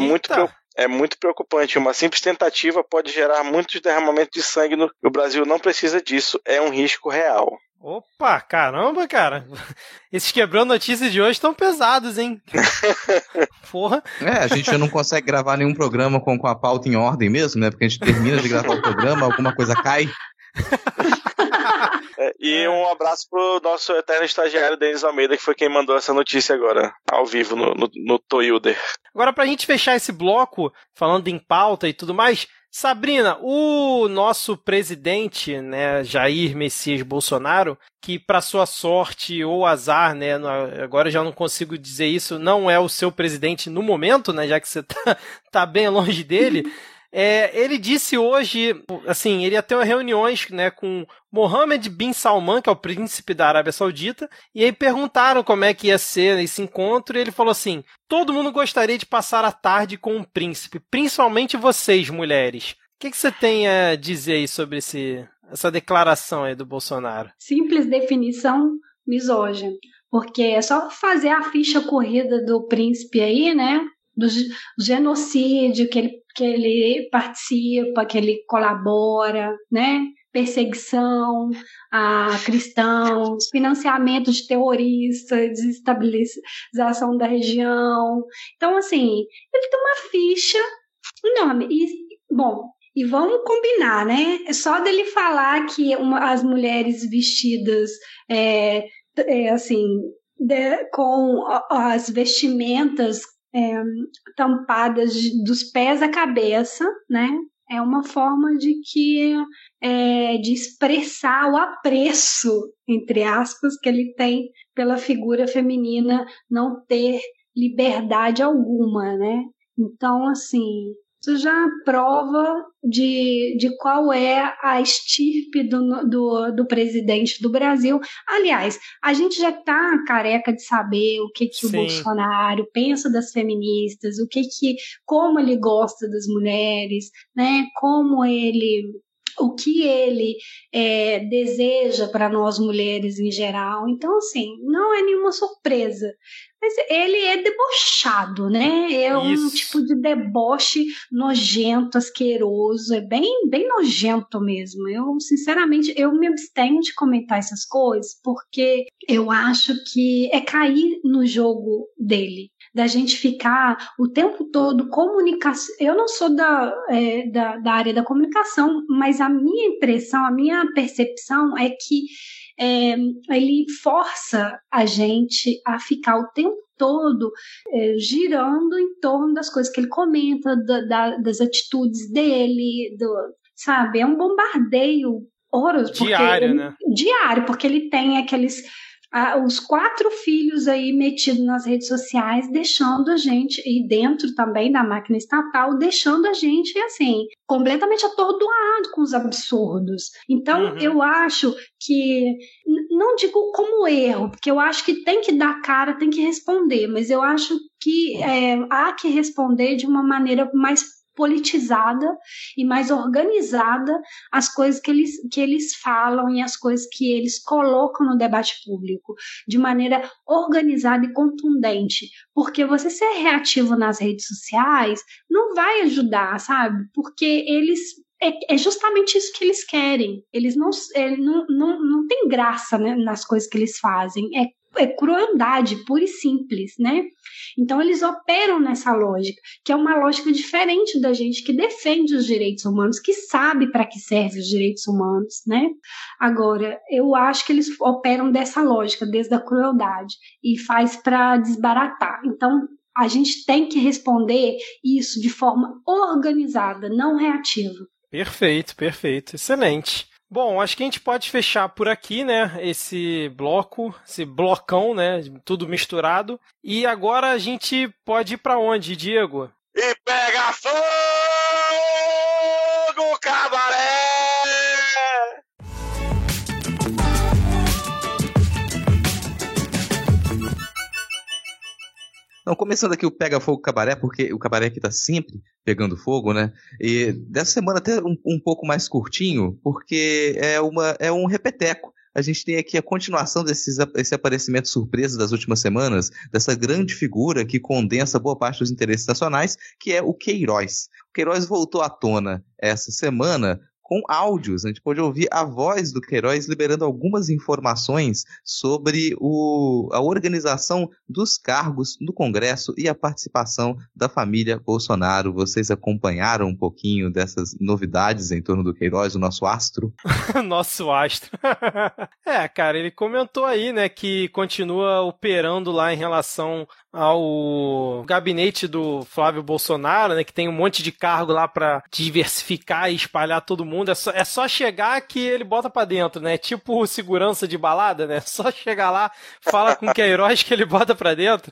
Speaker 3: muito preocupante. Uma simples tentativa pode gerar muitos derramamentos de sangue. O Brasil não precisa disso. É um risco real.
Speaker 2: Opa, caramba, cara. Esses quebrando notícias de hoje estão pesados, hein? Porra.
Speaker 1: A gente já não consegue gravar nenhum programa com a pauta em ordem mesmo, né? Porque a gente termina de gravar o programa, alguma coisa cai.
Speaker 3: E um abraço pro nosso eterno estagiário Denis Almeida, que foi quem mandou essa notícia agora, ao vivo, no Toyuder.
Speaker 2: Agora, pra gente fechar esse bloco, falando em pauta e tudo mais, Sabrina, o nosso presidente, né, Jair Messias Bolsonaro, que para sua sorte ou azar, né, agora já não consigo dizer isso, não é o seu presidente no momento, né, já que você tá bem longe dele, ele disse hoje, assim, ele ia ter reuniões, né, com Mohammed bin Salman, que é o príncipe da Arábia Saudita, e aí perguntaram como é que ia ser esse encontro, e ele falou assim: todo mundo gostaria de passar a tarde com o príncipe, principalmente vocês, mulheres. O que você tem a dizer aí sobre essa declaração aí do Bolsonaro?
Speaker 4: Simples definição, misógino. Porque é só fazer a ficha corrida do príncipe aí, né, do genocídio que ele participa, que ele colabora, né? perseguição a cristãos, financiamento de terroristas, desestabilização da região. Então, assim, ele tem uma ficha enorme. E vamos combinar, né? Só dele falar que as mulheres vestidas com as vestimentas tampadas dos pés à cabeça, né? É uma forma de expressar o apreço, entre aspas, que ele tem pela figura feminina não ter liberdade alguma, né? Então, assim, isso já prova de qual é a estirpe do presidente do Brasil. Aliás, a gente já está careca de saber o que o Bolsonaro pensa das feministas, como ele gosta das mulheres, né? O que ele deseja para nós mulheres em geral. Então, assim, não é nenhuma surpresa. Mas ele é debochado, né? É um tipo de deboche nojento, asqueroso, é bem, bem nojento mesmo. Eu, sinceramente, me abstenho de comentar essas coisas, porque eu acho que é cair no jogo dele, da gente ficar o tempo todo comunicação. Eu não sou da área da comunicação, mas a minha impressão, a minha percepção é que ele força a gente a ficar o tempo todo girando em torno das coisas que ele comenta, das atitudes dele, sabe? É um bombardeio horroroso.
Speaker 2: Diário, né?
Speaker 4: Diário, porque ele tem os 4 filhos aí metidos nas redes sociais, deixando a gente, e dentro também da máquina estatal, deixando a gente, assim, completamente atordoado com os absurdos. Então, eu acho que, não digo como erro, porque eu acho que tem que dar cara, tem que responder, mas eu acho que há que responder de uma maneira mais politizada e mais organizada as coisas que eles falam e as coisas que eles colocam no debate público, de maneira organizada e contundente, porque você ser reativo nas redes sociais não vai ajudar, sabe? Porque é justamente isso que eles querem. Eles não tem graça, né, nas coisas que eles fazem. É crueldade pura e simples, né? Então eles operam nessa lógica, que é uma lógica diferente da gente que defende os direitos humanos, que sabe para que servem os direitos humanos, né? Agora, eu acho que eles operam dessa lógica, desde a crueldade, e faz para desbaratar. Então, a gente tem que responder isso de forma organizada, não reativa.
Speaker 2: Perfeito, perfeito. Excelente. Bom, acho que a gente pode fechar por aqui, né, esse blocão, né, tudo misturado. E agora a gente pode ir para onde, Diego?
Speaker 3: E pega fogo, cabaré!
Speaker 1: Então, começando aqui o Pega Fogo Cabaré, porque o cabaré aqui tá sempre pegando fogo, né? E dessa semana até um pouco mais curtinho, porque é um repeteco. A gente tem aqui a continuação desse aparecimento surpresa das últimas semanas, dessa grande figura que condensa boa parte dos interesses nacionais, que é o Queiroz. O Queiroz voltou à tona essa semana com áudios. A gente pôde ouvir a voz do Queiroz liberando algumas informações sobre a organização dos cargos no Congresso e a participação da família Bolsonaro. Vocês acompanharam um pouquinho dessas novidades em torno do Queiroz, o nosso astro?
Speaker 2: Nosso astro. Cara, ele comentou aí, né, que continua operando lá em relação ao gabinete do Flávio Bolsonaro, né, que tem um monte de cargo lá para diversificar e espalhar todo mundo. É só chegar que ele bota pra dentro, né? Tipo segurança de balada, né? Só chegar lá, fala com o Queiroz que ele bota pra dentro.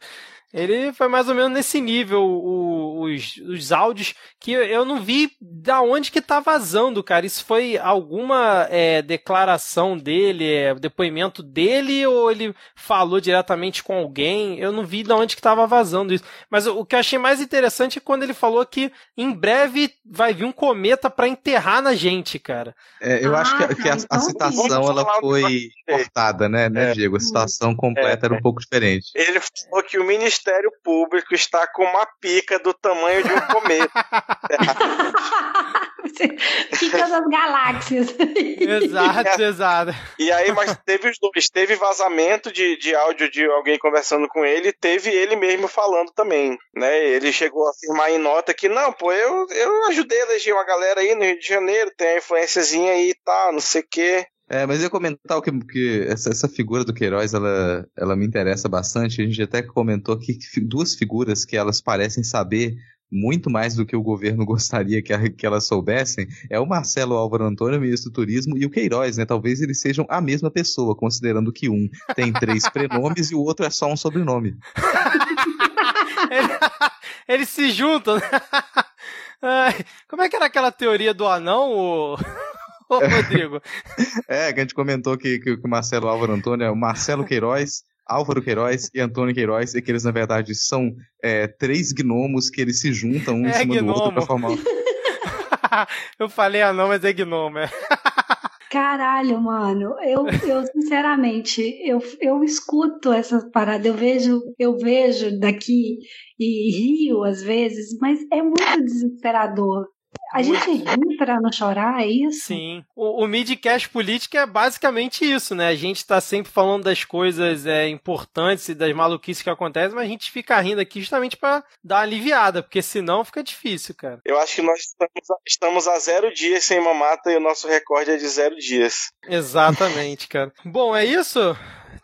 Speaker 2: Ele foi mais ou menos nesse nível, os áudios, que eu não vi da onde que tá vazando, cara. Isso foi alguma declaração dele, depoimento dele, ou ele falou diretamente com alguém? Eu não vi da onde que tava vazando isso. Mas o que eu achei mais interessante é quando ele falou que em breve vai vir um cometa pra enterrar na gente, cara.
Speaker 1: Eu acho que a citação ela foi cortada, né, Diego? A situação completa era um pouco diferente.
Speaker 3: Ele falou que o Ministério Ministério Público está com uma pica do tamanho de um cometa.
Speaker 4: Pica das galáxias.
Speaker 2: Exato.
Speaker 3: E aí, mas teve os dois. Teve vazamento de áudio de alguém conversando com ele, teve ele mesmo falando também, né? Ele chegou a afirmar em nota que, não, pô, eu ajudei a eleger uma galera aí no Rio de Janeiro, tem a influenciazinha aí e tal, não sei o quê.
Speaker 1: Mas eu ia comentar que essa figura do Queiroz, ela me interessa bastante. A gente até comentou aqui que duas figuras que elas parecem saber muito mais do que o governo gostaria que elas soubessem, é o Marcelo Álvaro Antônio, ministro do Turismo, e o Queiroz, né? Talvez eles sejam a mesma pessoa, considerando que um tem 3 prenomes e o outro é só um sobrenome.
Speaker 2: Eles se juntam, né? Como é que era aquela teoria do anão, ô Rodrigo?
Speaker 1: Que a gente comentou que o Marcelo Álvaro Antônio é o Marcelo Queiroz, Álvaro Queiroz e Antônio Queiroz, e que eles, na verdade, são 3 gnomos que eles se juntam um em cima do outro para formar.
Speaker 2: Eu falei anão, mas é gnomo,
Speaker 4: Caralho, mano, eu sinceramente, eu escuto essas paradas, eu vejo daqui e rio às vezes, mas é muito desesperador. A gente ri pra não chorar, é isso?
Speaker 2: Sim. O Midcast Política é basicamente isso, né? A gente tá sempre falando das coisas importantes e das maluquices que acontecem, mas a gente fica rindo aqui justamente pra dar uma aliviada, porque senão fica difícil, cara.
Speaker 3: Eu acho que nós estamos a 0 dias sem mamata e o nosso recorde é de 0 dias.
Speaker 2: Exatamente, cara. Bom, é isso?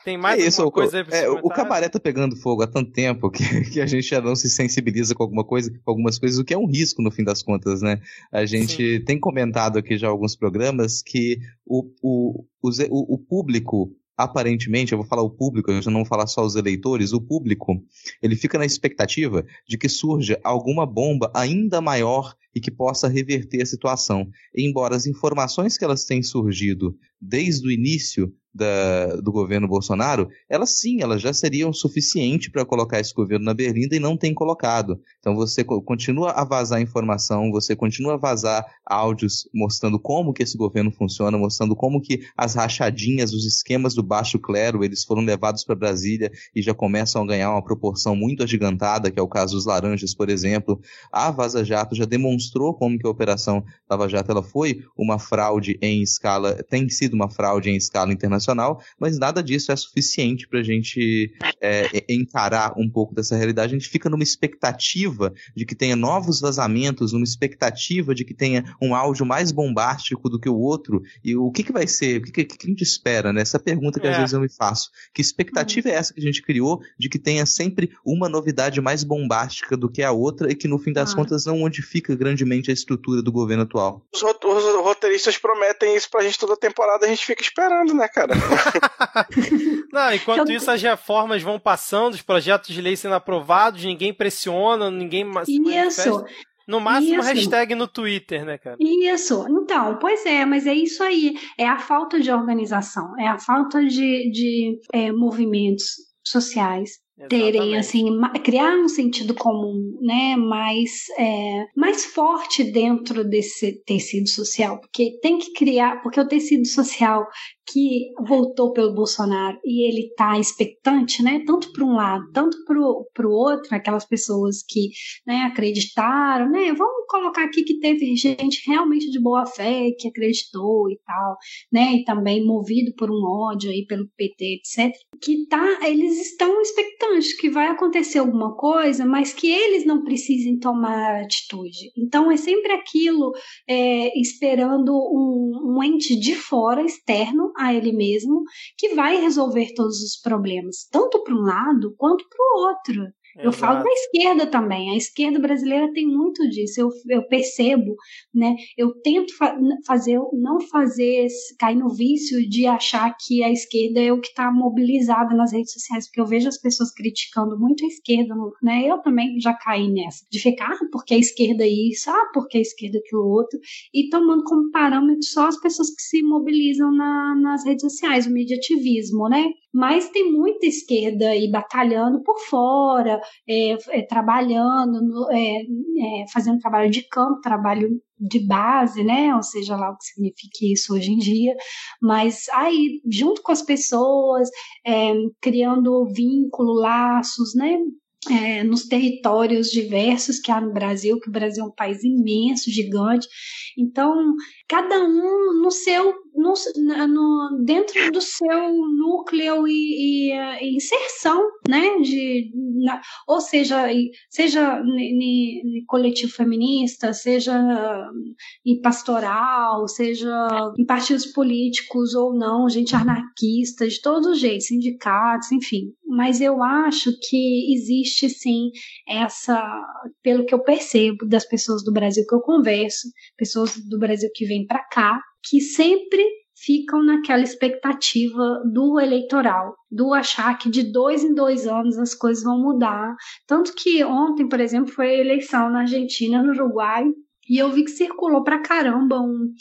Speaker 2: Tem mais alguma coisa aí pra você comentar?
Speaker 1: O cabaré tá pegando fogo há tanto tempo que a gente já não se sensibiliza com algumas coisas, o que é um risco no fim das contas, né? A gente tem comentado aqui já alguns programas que o público, aparentemente, eu vou falar o público, eu já não vou falar só os eleitores, o público, ele fica na expectativa de que surja alguma bomba ainda maior e que possa reverter a situação. Embora as informações que elas têm surgido desde o início do governo Bolsonaro, elas já seriam suficientes para colocar esse governo na berlinda e não tem colocado. Então você continua a vazar informação, você continua a vazar áudios mostrando como que esse governo funciona, mostrando como que as rachadinhas, os esquemas do baixo clero, eles foram levados para Brasília e já começam a ganhar uma proporção muito agigantada, que é o caso dos laranjas, por exemplo. A Vaza Jato já demonstrou como que a Operação Lava Jato ela foi uma fraude em escala, tem sido uma fraude em escala internacional, mas nada disso é suficiente para a gente encarar um pouco dessa realidade. A gente fica numa expectativa de que tenha novos vazamentos, numa expectativa de que tenha um áudio mais bombástico do que o outro, e o que vai ser, o que a gente espera, né? Essa pergunta que às vezes eu me faço. Que expectativa é essa que a gente criou de que tenha sempre uma novidade mais bombástica do que a outra e que no fim das contas não modifica grandemente a estrutura do governo atual?
Speaker 3: Os roteiristas prometem isso pra gente toda temporada, a gente fica esperando, né, cara?
Speaker 2: Não, enquanto isso as reformas vão passando, os projetos de lei sendo aprovados, ninguém pressiona, ninguém se manifesta. No máximo, hashtag no Twitter, né, cara?
Speaker 4: Isso. Então, pois é, mas é isso aí. É a falta de organização, é a falta de movimentos sociais terem, assim, criar um sentido comum, né, mais forte dentro desse tecido social, porque tem que criar, porque o tecido social que voltou pelo Bolsonaro e ele tá expectante, né, tanto para um lado, tanto para o outro, aquelas pessoas que, né, acreditaram, né, vamos colocar aqui que teve gente realmente de boa fé que acreditou e tal, né, e também movido por um ódio aí pelo PT, etc, eles estão expectantes que vai acontecer alguma coisa, mas que eles não precisem tomar atitude. Então é sempre aquilo, esperando um ente de fora, externo a ele mesmo, que vai resolver todos os problemas, tanto para um lado quanto para o outro. Eu falo da esquerda também, a esquerda brasileira tem muito disso, eu percebo, né? Eu tento não fazer cair no vício de achar que a esquerda é o que está mobilizada nas redes sociais, porque eu vejo as pessoas criticando muito a esquerda, né? Eu também já caí nessa, de ficar, porque a esquerda é isso, porque a esquerda é aquilo outro, e tomando como parâmetro só as pessoas que se mobilizam nas redes sociais, o mediativismo, né? Mas tem muita esquerda aí batalhando por fora, trabalhando, fazendo trabalho de campo, trabalho de base, né? Ou seja lá o que significa isso hoje em dia, mas aí, junto com as pessoas, criando vínculo, laços, né? nos territórios diversos que há no Brasil, que o Brasil é um país imenso, gigante. Então, cada um dentro do seu núcleo e inserção, né? Ou seja em coletivo feminista, seja em pastoral, seja em partidos políticos ou não, gente anarquista, de todos os jeitos, sindicatos, enfim. Mas eu acho que existe sim pelo que eu percebo das pessoas do Brasil que eu converso, pessoas do Brasil que vêm para cá, que sempre ficam naquela expectativa do eleitoral, do achar que de 2 em 2 anos as coisas vão mudar. Tanto que ontem, por exemplo, foi a eleição na Argentina, no Uruguai, e eu vi que circulou pra caramba um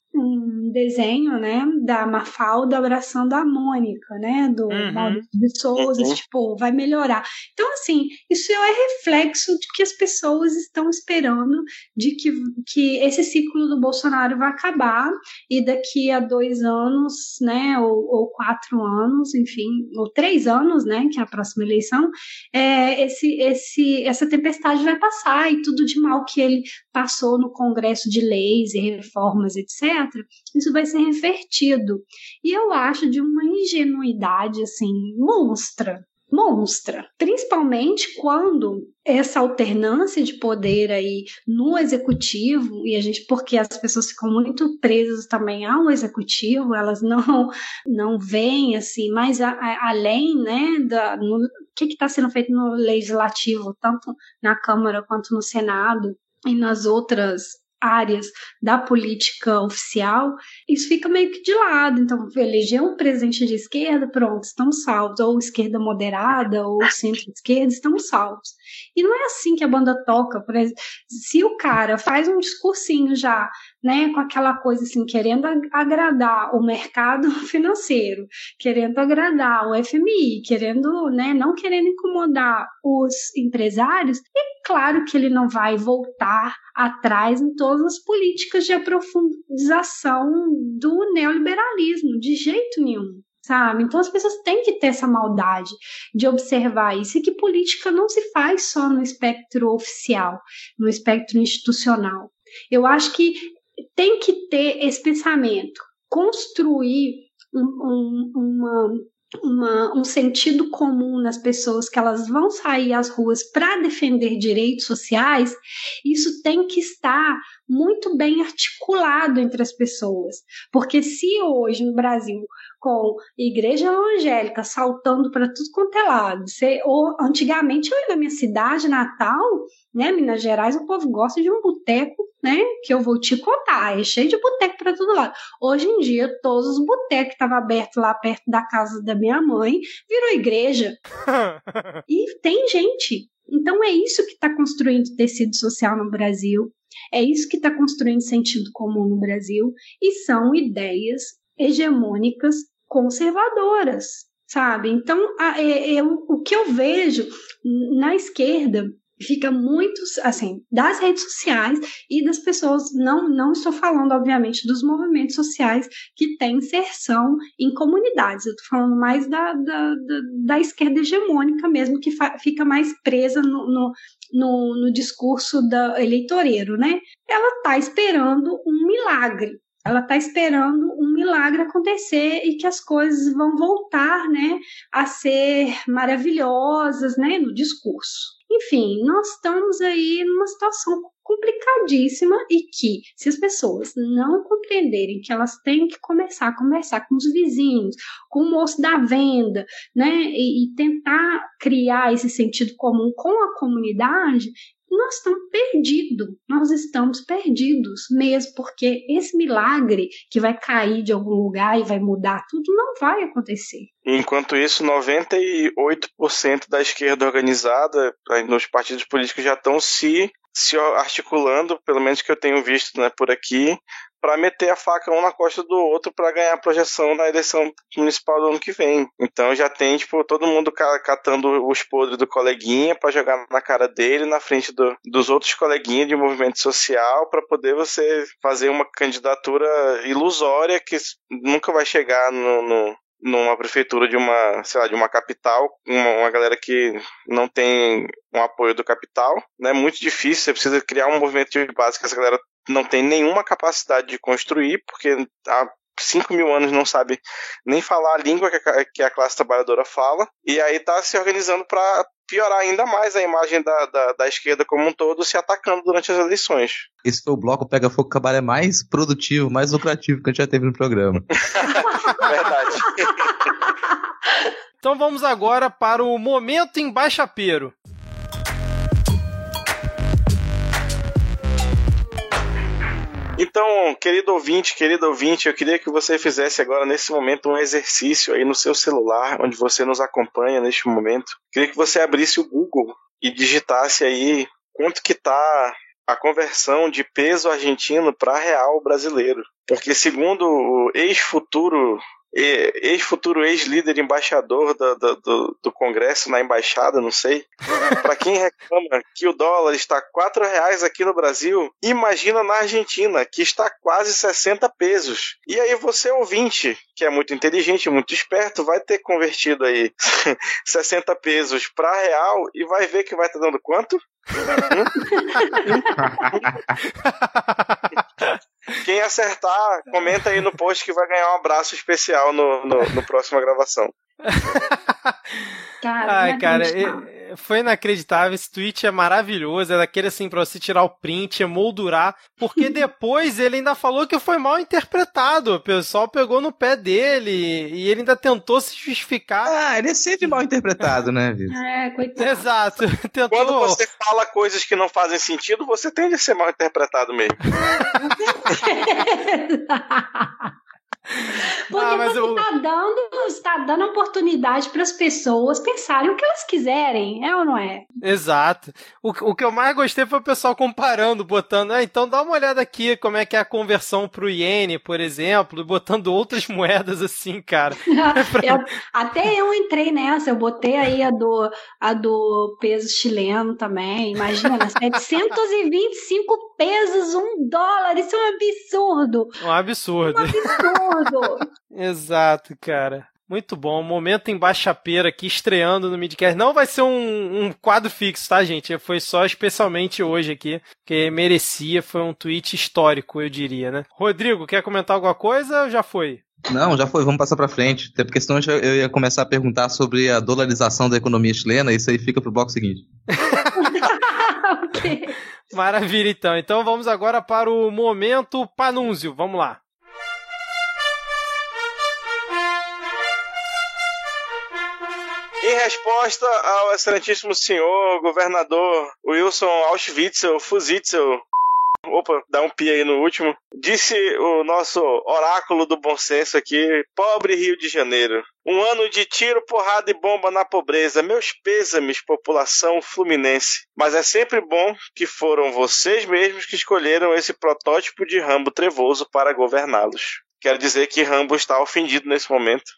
Speaker 4: desenho, né, da Mafalda abraçando a Mônica, né, do Maurício de Souza, tipo, vai melhorar. Então, assim, isso é reflexo de que as pessoas estão esperando de que esse ciclo do Bolsonaro vai acabar e daqui a 2 anos, né, ou 4 anos, enfim, ou 3 anos, né, que é a próxima eleição, essa tempestade vai passar e tudo de mal que ele passou no Congresso de leis e reformas, etc., isso vai ser revertido. E eu acho de uma ingenuidade, assim, monstra, principalmente quando essa alternância de poder aí no executivo, porque as pessoas ficam muito presas também ao executivo, elas não veem assim, mas além, né, o que está sendo feito no legislativo, tanto na Câmara quanto no Senado e nas outras áreas da política oficial, isso fica meio que de lado. Então, eleger um presidente de esquerda, pronto, estamos salvos, ou esquerda moderada, ou centro-esquerda, estamos salvos. E não é assim que a banda toca. Por exemplo, se o cara faz um discursinho já, né, com aquela coisa assim, querendo agradar o mercado financeiro, querendo agradar o FMI, querendo, né, não querendo incomodar os empresários, é claro que ele não vai voltar atrás em todas as políticas de aprofundização do neoliberalismo, de jeito nenhum. Sabe? Então as pessoas têm que ter essa maldade de observar isso, e que política não se faz só no espectro oficial, no espectro institucional. Eu acho que tem que ter esse pensamento, construir um sentido comum nas pessoas, que elas vão sair às ruas para defender direitos sociais. Isso tem que estar muito bem articulado entre as pessoas, porque se hoje no Brasil, com igreja evangélica saltando para tudo quanto é lado, ou antigamente eu ia na minha cidade natal, né, Minas Gerais, o povo gosta de um boteco, né, que eu vou te contar, é cheio de boteco para todo lado. Hoje em dia, todos os botecos que estavam abertos lá perto da casa da minha mãe virou igreja. E tem gente. Então é isso que está construindo tecido social no Brasil, é isso que está construindo sentido comum no Brasil, e são ideias hegemônicas conservadoras, sabe? Então, o que eu vejo na esquerda fica muito, assim, das redes sociais e das pessoas, não estou falando, obviamente, dos movimentos sociais que têm inserção em comunidades, eu estou falando mais da esquerda hegemônica mesmo, que fica mais presa no discurso eleitoreiro, né? Ela está esperando um milagre. Ela está esperando um milagre acontecer e que as coisas vão voltar, né, a ser maravilhosas, né, no discurso. Enfim, nós estamos aí numa situação complicadíssima, e que, se as pessoas não compreenderem que elas têm que começar a conversar com os vizinhos, com o moço da venda, né, e tentar criar esse sentido comum com a comunidade, nós estamos perdidos mesmo, porque esse milagre que vai cair de algum lugar e vai mudar tudo não vai acontecer.
Speaker 3: Enquanto isso, 98% da esquerda organizada, nos partidos políticos, já estão se articulando, pelo menos que eu tenho visto, né, por aqui, para meter a faca um na costa do outro para ganhar projeção na eleição municipal do ano que vem. Então já tem, tipo, todo mundo catando os podres do coleguinha para jogar na cara dele, na frente dos outros coleguinhas de movimento social, para poder você fazer uma candidatura ilusória que nunca vai chegar numa prefeitura de uma, sei lá, de uma capital, uma galera que não tem um apoio do capital, né? Muito difícil, você precisa criar um movimento de base que essa galera não tem nenhuma capacidade de construir, porque há 5.000 anos não sabe nem falar a língua que a classe trabalhadora fala, e aí tá se organizando para piorar ainda mais a imagem da esquerda como um todo, se atacando durante as eleições.
Speaker 1: Esse foi o bloco Pega Fogo Cabaré mais produtivo, mais lucrativo que a gente já teve no programa.
Speaker 3: Verdade.
Speaker 2: Então vamos agora para o Momento Embaixapeiro.
Speaker 3: Então, querido ouvinte, eu queria que você fizesse agora, nesse momento, um exercício aí no seu celular, onde você nos acompanha neste momento. Queria que você abrisse o Google e digitasse aí quanto que tá a conversão de peso argentino para real brasileiro. Porque segundo o ex-futuro ex-líder embaixador do Congresso na embaixada, não sei, para quem reclama que o dólar está R$4 aqui no Brasil, imagina na Argentina, que está quase 60 pesos. E aí você, ouvinte, que é muito inteligente, muito esperto, vai ter convertido aí 60 pesos para real e vai ver que vai estar dando quanto? Quem acertar, comenta aí no post que vai ganhar um abraço especial no próxima gravação.
Speaker 2: Ai, cara, foi inacreditável. Esse tweet é maravilhoso. É daquele assim pra você tirar o print, emoldurar, porque depois ele ainda falou que foi mal interpretado. O pessoal pegou no pé dele e ele ainda tentou se justificar.
Speaker 1: Ah, ele é sempre mal interpretado, né, Vitor?
Speaker 4: É, coitado.
Speaker 2: Exato. Tentou...
Speaker 3: Quando você fala coisas que não fazem sentido, você tende a ser mal interpretado mesmo.
Speaker 4: Porque você está dando oportunidade para as pessoas pensarem o que elas quiserem, é ou não é?
Speaker 2: Exato. O que eu mais gostei foi o pessoal comparando, botando, então dá uma olhada aqui como é que é a conversão pro iene, por exemplo, botando outras moedas assim, cara.
Speaker 4: Até eu entrei nessa, eu botei aí a do peso chileno também, imagina, 725 pesos, $1, isso é um absurdo.
Speaker 2: Um absurdo. Exato, cara. Muito bom. Momento Embaixapeiro aqui, estreando no Midcast. Não vai ser um quadro fixo, tá, gente? Foi só especialmente hoje aqui, porque merecia. Foi um tweet histórico, eu diria, né? Rodrigo, quer comentar alguma coisa ou já foi?
Speaker 1: Não, já foi. Vamos passar pra frente. Até porque senão eu ia começar a perguntar sobre a dolarização da economia chilena. Isso aí fica pro bloco seguinte.
Speaker 4: Ok.
Speaker 2: Maravilha, então. Então vamos agora para o Momento Panúncio. Vamos lá.
Speaker 3: Em resposta ao excelentíssimo senhor governador Wilson Auschwitzel Fusitzel, opa, dá um pi aí no último, disse o nosso oráculo do bom senso aqui, pobre Rio de Janeiro, um ano de tiro, porrada e bomba na pobreza, meus pêsames, população fluminense, mas é sempre bom que foram vocês mesmos que escolheram esse protótipo de Rambo trevoso para governá-los. Quero dizer que Rambo está ofendido nesse momento.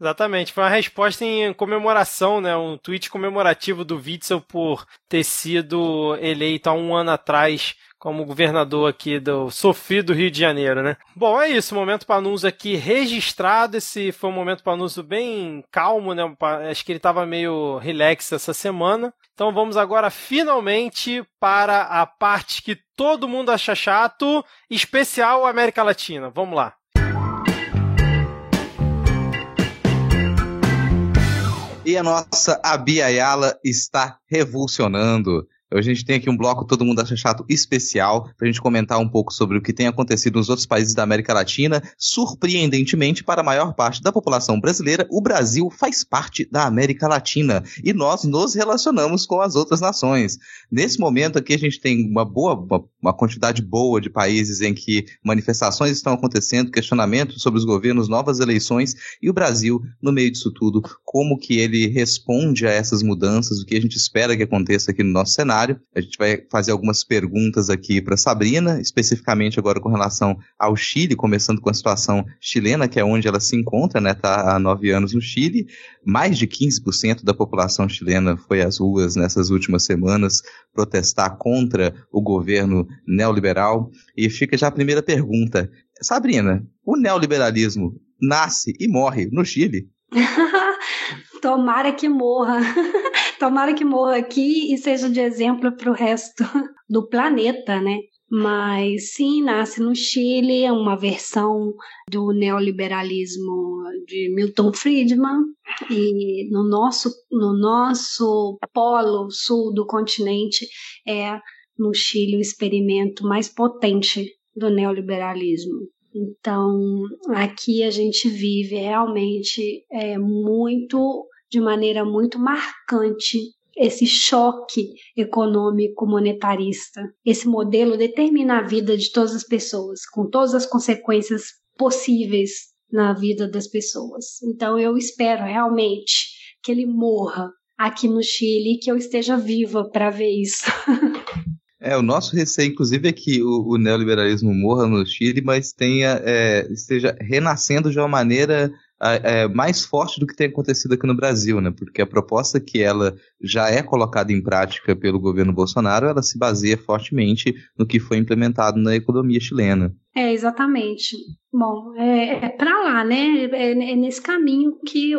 Speaker 2: Exatamente, foi uma resposta em comemoração, né? Um tweet comemorativo do Witzel por ter sido eleito há um ano atrás como governador aqui do sofrido Rio de Janeiro, né? Bom, é isso, Momento Panunzio aqui registrado. Esse foi um Momento Panunzio bem calmo, né? Acho que ele estava meio relax essa semana. Então vamos agora finalmente para a parte que todo mundo acha chato, especial América Latina. Vamos lá.
Speaker 1: E a nossa Abia Yala está revolucionando. A gente tem aqui um bloco Todo Mundo Acha Chato especial para a gente comentar um pouco sobre o que tem acontecido nos outros países da América Latina. Surpreendentemente, para a maior parte da população brasileira, o Brasil faz parte da América Latina e nós nos relacionamos com as outras nações. Nesse momento aqui a gente tem uma quantidade boa de países em que manifestações estão acontecendo, questionamentos sobre os governos, novas eleições, e o Brasil, no meio disso tudo, como que ele responde a essas mudanças, o que a gente espera que aconteça aqui no nosso cenário. A gente vai fazer algumas perguntas aqui para Sabrina, especificamente agora com relação ao Chile, começando com a situação chilena, que é onde ela se encontra, né? Está há 9 anos no Chile. Mais de 15% da população chilena foi às ruas nessas últimas semanas protestar contra o governo neoliberal. E fica já a primeira pergunta. Sabrina, o neoliberalismo nasce e morre no Chile?
Speaker 4: Tomara que morra. Tomara que morra aqui e seja de exemplo para o resto do planeta, né? Mas sim, nasce no Chile, é uma versão do neoliberalismo de Milton Friedman, e no nosso polo sul do continente é no Chile o experimento mais potente do neoliberalismo. Então, aqui a gente vive realmente de maneira muito marcante esse choque econômico monetarista. Esse modelo determina a vida de todas as pessoas, com todas as consequências possíveis na vida das pessoas. Então eu espero realmente que ele morra aqui no Chile e que eu esteja viva para ver isso.
Speaker 1: O nosso receio, inclusive, é que o neoliberalismo morra no Chile, mas esteja renascendo de uma maneira mais forte do que tem acontecido aqui no Brasil, né? Porque a proposta que ela já é colocada em prática pelo governo Bolsonaro, ela se baseia fortemente no que foi implementado na economia chilena.
Speaker 4: Exatamente. Bom, é para lá, né? É nesse caminho que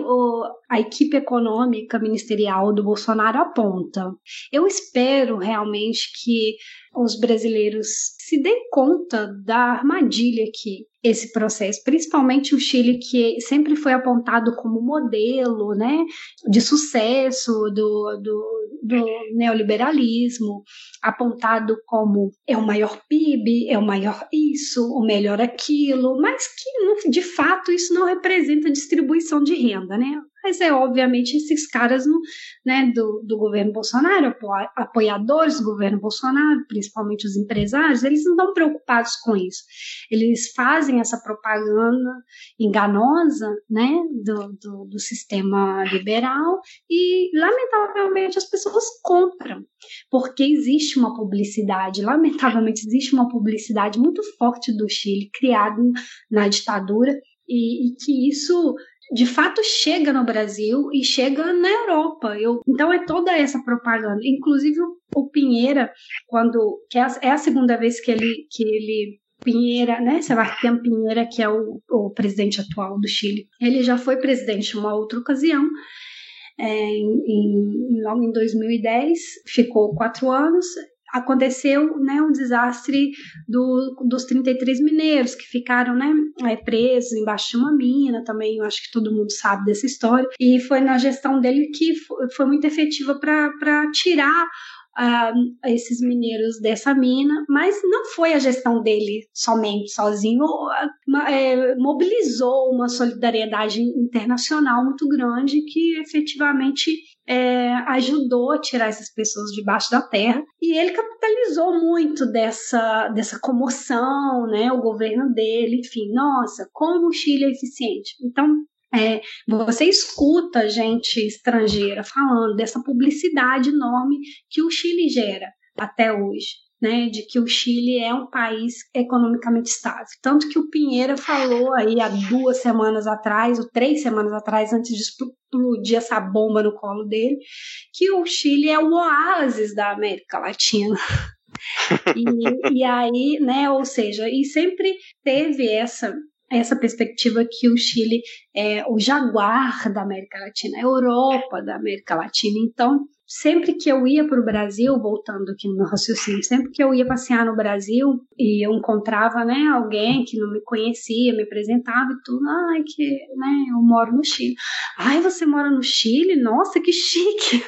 Speaker 4: a equipe econômica ministerial do Bolsonaro aponta. Eu espero realmente que os brasileiros se deem conta da armadilha que esse processo, principalmente o Chile, que sempre foi apontado como modelo, né, de sucesso do neoliberalismo, apontado como é o maior PIB, é o maior isso, o melhor aquilo, mas que de fato isso não representa distribuição de renda, né? Mas obviamente esses caras, né, do governo Bolsonaro, apoiadores do governo Bolsonaro, principalmente os empresários, eles não estão preocupados com isso. Eles fazem essa propaganda enganosa, né, do sistema liberal e, lamentavelmente, as pessoas compram, porque existe uma publicidade, lamentavelmente existe uma publicidade muito forte do Chile, criada na ditadura, e que isso de fato chega no Brasil e chega na Europa. Então é toda essa propaganda. Inclusive o Piñera, que é a segunda vez que ele Piñera, né? Sebastián Piñera, que é o presidente atual do Chile. Ele já foi presidente em uma outra ocasião, logo em 2010, ficou 4 anos. Aconteceu, né, um desastre dos 33 mineiros que ficaram, né, presos embaixo de uma mina. Também eu acho que todo mundo sabe dessa história, e foi na gestão dele que foi muito efetiva para tirar esses mineiros dessa mina, mas não foi a gestão dele sozinho, mobilizou uma solidariedade internacional muito grande que efetivamente ajudou a tirar essas pessoas debaixo da terra, e ele capitalizou muito dessa comoção, né, o governo dele, enfim, nossa, como o Chile é eficiente. Então, você escuta gente estrangeira falando dessa publicidade enorme que o Chile gera até hoje, né, de que o Chile é um país economicamente estável. Tanto que o Piñera falou aí há 2 semanas atrás, ou 3 semanas atrás, antes de explodir essa bomba no colo dele, que o Chile é o oásis da América Latina. E aí, né, ou seja, e sempre teve essa perspectiva que o Chile é o jaguar da América Latina, a Europa da América Latina. Então, sempre que eu ia para o Brasil, voltando aqui no meu raciocínio, sempre que eu ia passear no Brasil e eu encontrava, né, alguém que não me conhecia, me apresentava e tudo, né, eu moro no Chile. Ai, você mora no Chile? Nossa, que chique!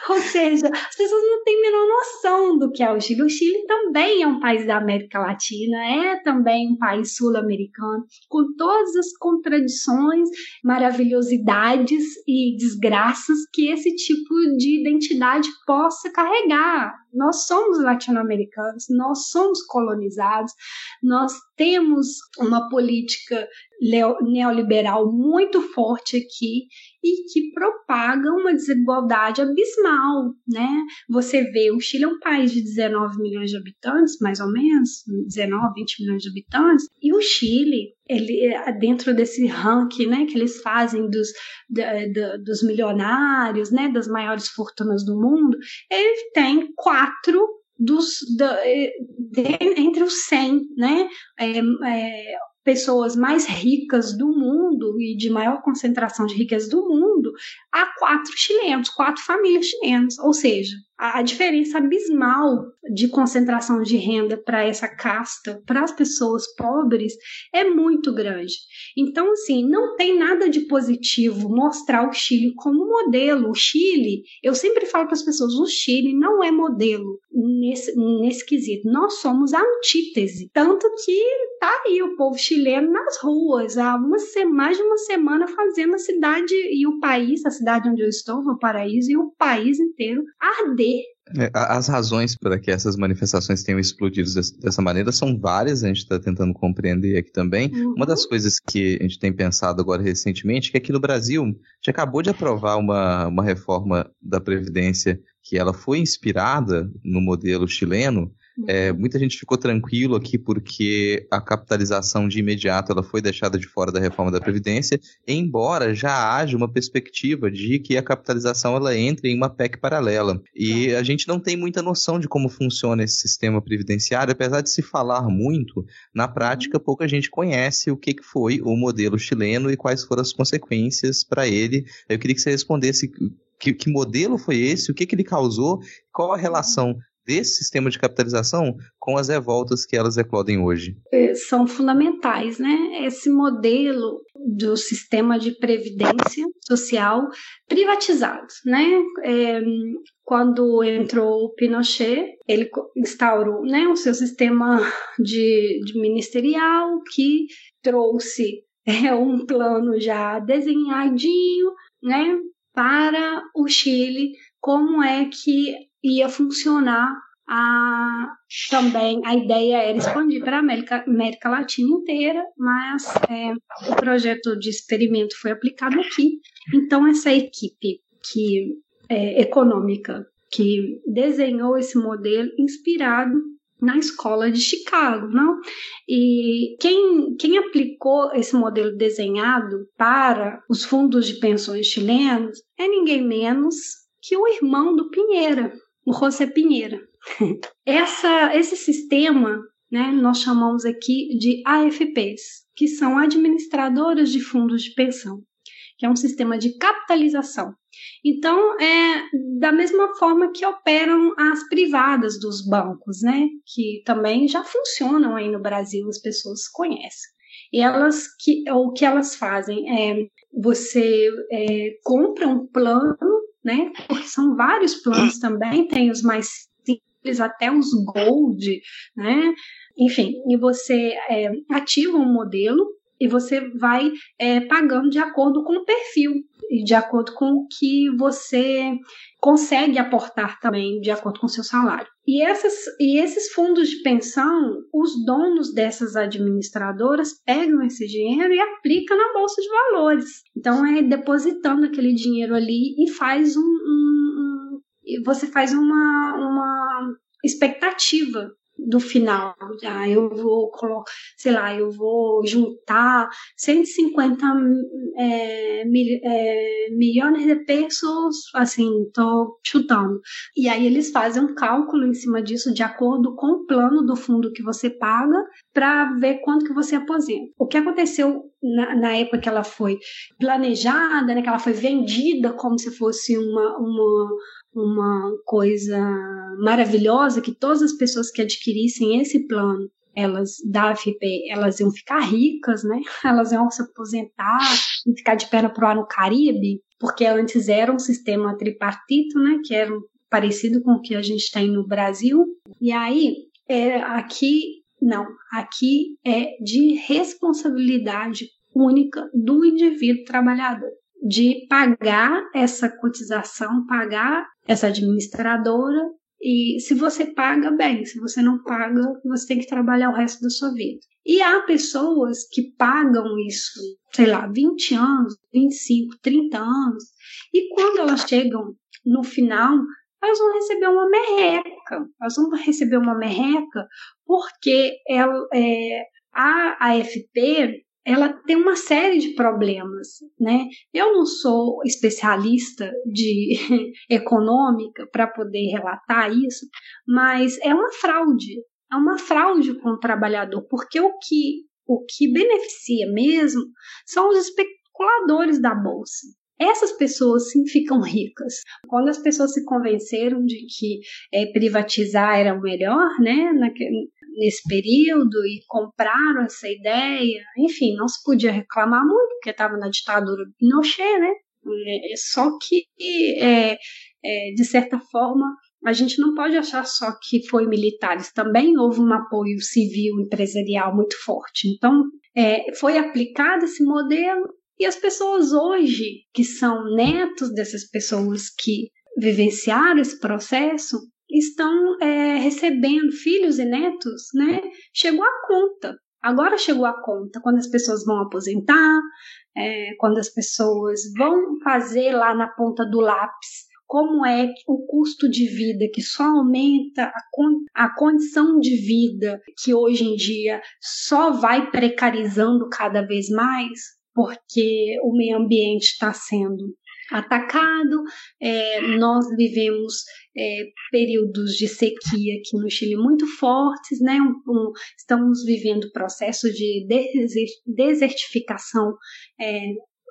Speaker 4: Ou seja, as pessoas não têm a menor noção do que é o Chile. O Chile também é um país da América Latina, é também um país sul-americano, com todas as contradições, maravilhosidades e desgraças que esse tipo de identidade possa carregar. Nós somos latino-americanos, nós somos colonizados, nós temos uma política neoliberal muito forte aqui e que propaga uma desigualdade abismal, né? Você vê, o Chile é um país de 19 milhões de habitantes, mais ou menos, 19, 20 milhões de habitantes, e o Chile, ele, dentro desse ranking, né, que eles fazem dos milionários, né, das maiores fortunas do mundo, ele tem 4 entre os 100, né, pessoas mais ricas do mundo e de maior concentração de riqueza do mundo, há 4 famílias chilenas, ou seja, a diferença abismal de concentração de renda para essa casta, para as pessoas pobres, é muito grande. Então, assim, não tem nada de positivo mostrar o Chile como modelo. O Chile, eu sempre falo para as pessoas, o Chile não é modelo nesse quesito. Nós somos a antítese. Tanto que tá aí o povo chileno nas ruas, há mais de uma semana fazendo a cidade e o país, a cidade onde eu estou, no Paraíso, e o país inteiro arder.
Speaker 1: As razões para que essas manifestações tenham explodido dessa maneira são várias, a gente está tentando compreender aqui também. Uma das coisas que a gente tem pensado agora recentemente é que aqui no Brasil, a gente acabou de aprovar uma reforma da Previdência que ela foi inspirada no modelo chileno. Muita gente ficou tranquilo aqui porque a capitalização de imediato ela foi deixada de fora da reforma da Previdência, embora já haja uma perspectiva de que a capitalização ela entre em uma PEC paralela. E a gente não tem muita noção de como funciona esse sistema previdenciário, apesar de se falar muito, na prática pouca gente conhece o que foi o modelo chileno e quais foram as consequências para ele. Eu queria que você respondesse que modelo foi esse, o que ele causou, qual a relação desse sistema de capitalização com as revoltas que elas eclodem hoje.
Speaker 4: São fundamentais, né? Esse modelo do sistema de previdência social privatizado, né? Quando entrou o Pinochet, ele instaurou, né, o seu sistema de ministerial que trouxe um plano já desenhadinho, né, para o Chile, como é que ia funcionar. Também a ideia era expandir para a América Latina inteira, mas o projeto de experimento foi aplicado aqui. Então, essa equipe econômica que desenhou esse modelo inspirado na escola de Chicago, não? E quem aplicou esse modelo desenhado para os fundos de pensões chilenos é ninguém menos que o irmão do Pinheira, o José Pinheira. Esse sistema, né, nós chamamos aqui de AFPs, que são administradoras de fundos de pensão, que é um sistema de capitalização. Então, da mesma forma que operam as privadas dos bancos, né, que também já funcionam aí no Brasil, as pessoas conhecem. E o que elas fazem você compra um plano, né, porque são vários planos também, tem os mais simples até os gold, né, enfim, e você ativa um modelo e você vai pagando de acordo com o perfil e de acordo com o que você consegue aportar também, de acordo com o seu salário. E esses fundos de pensão, os donos dessas administradoras pegam esse dinheiro e aplicam na Bolsa de Valores. Então, depositando aquele dinheiro ali e você faz uma expectativa do final. Eu vou colocar, sei lá, eu vou juntar 150 milhões de pesos, assim, tô chutando. E aí eles fazem um cálculo em cima disso, de acordo com o plano do fundo que você paga, para ver quanto que você aposenta. O que aconteceu na época que ela foi planejada, né, que ela foi vendida como se fosse uma coisa maravilhosa, que todas as pessoas que adquirissem esse plano, elas da AFP, elas iam ficar ricas, né? Elas iam se aposentar e ficar de perna pro ar no Caribe, porque antes era um sistema tripartito, né? Que era parecido com o que a gente tem no Brasil. E aí, aqui é de responsabilidade única do indivíduo trabalhador, de pagar essa cotização, pagar essa administradora, e se você paga, bem, se você não paga, você tem que trabalhar o resto da sua vida. E há pessoas que pagam isso, sei lá, 20 anos, 25, 30 anos, e quando elas chegam no final, elas vão receber uma merreca, porque a AFP, ela tem uma série de problemas, né? Eu não sou especialista de econômica para poder relatar isso, mas é uma fraude com o trabalhador, porque o que beneficia mesmo são os especuladores da bolsa. Essas pessoas sim ficam ricas. Quando as pessoas se convenceram de que privatizar era o melhor, né, nesse período, e compraram essa ideia, enfim, não se podia reclamar muito, porque estava na ditadura do Pinochet, né? Só que, de certa forma, a gente não pode achar só que foi militares, também houve um apoio civil, empresarial muito forte. Então, foi aplicado esse modelo, e as pessoas hoje, que são netos dessas pessoas que vivenciaram esse processo, estão recebendo, filhos e netos, né? Chegou a conta. Agora chegou a conta, quando as pessoas vão aposentar, quando as pessoas vão fazer lá na ponta do lápis como é o custo de vida que só aumenta, a condição de vida que hoje em dia só vai precarizando cada vez mais, porque o meio ambiente está sendo atacado. Nós vivemos períodos de sequia aqui no Chile muito fortes, né? Estamos vivendo processo de desertificação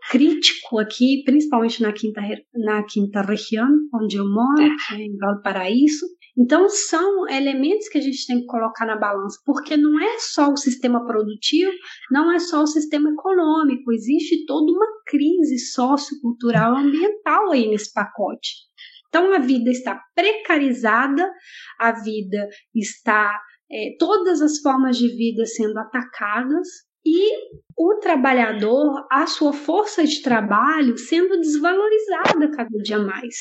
Speaker 4: crítico aqui, principalmente na quinta região, onde eu moro, em Valparaíso. Então, são elementos que a gente tem que colocar na balança, porque não é só o sistema produtivo, não é só o sistema econômico, existe toda uma crise sociocultural e ambiental aí nesse pacote. Então, a vida está precarizada, a vida está, todas as formas de vida sendo atacadas, e o trabalhador, a sua força de trabalho sendo desvalorizada cada dia mais.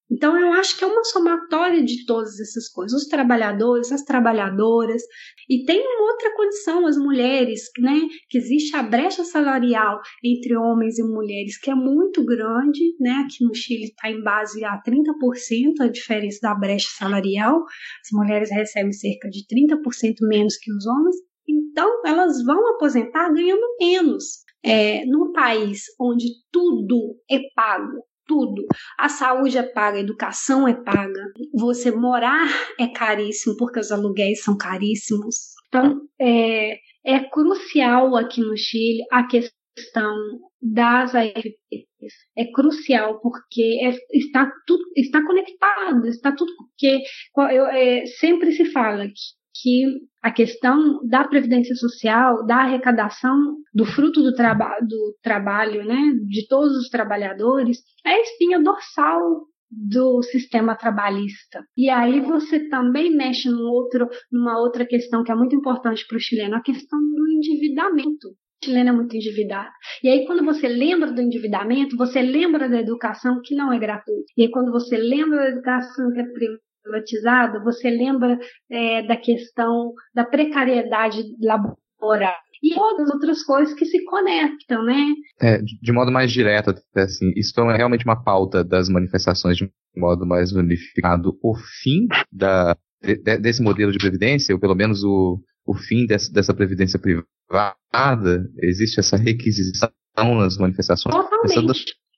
Speaker 4: Então, eu acho que é uma somatória de todas essas coisas. Os trabalhadores, as trabalhadoras. E tem uma outra condição, as mulheres, né? Que existe a brecha salarial entre homens e mulheres, que é muito grande, né? Aqui no Chile está em base a 30% a diferença da brecha salarial. As mulheres recebem cerca de 30% menos que os homens. Então, elas vão aposentar ganhando menos. Num país onde tudo é pago, tudo. A saúde é paga, a educação é paga. Você morar é caríssimo, porque os aluguéis são caríssimos. Então, é crucial aqui no Chile a questão das AFPs. É crucial porque está conectado, está tudo. Porque sempre se fala que a questão da previdência social, da arrecadação do fruto do trabalho, né, de todos os trabalhadores, é a espinha dorsal do sistema trabalhista. E aí você também mexe numa outra questão que é muito importante para o chileno, a questão do endividamento. O chileno é muito endividado. E aí quando você lembra do endividamento, você lembra da educação que não é gratuita. E aí quando você lembra da educação que é privatizada, você lembra da questão da precariedade laboral e outras coisas que se conectam, né?
Speaker 1: De modo mais direto, até assim, isso é realmente uma pauta das manifestações de modo mais unificado, o fim desse modelo de previdência, ou pelo menos o fim dessa previdência privada. Existe essa requisição nas manifestações?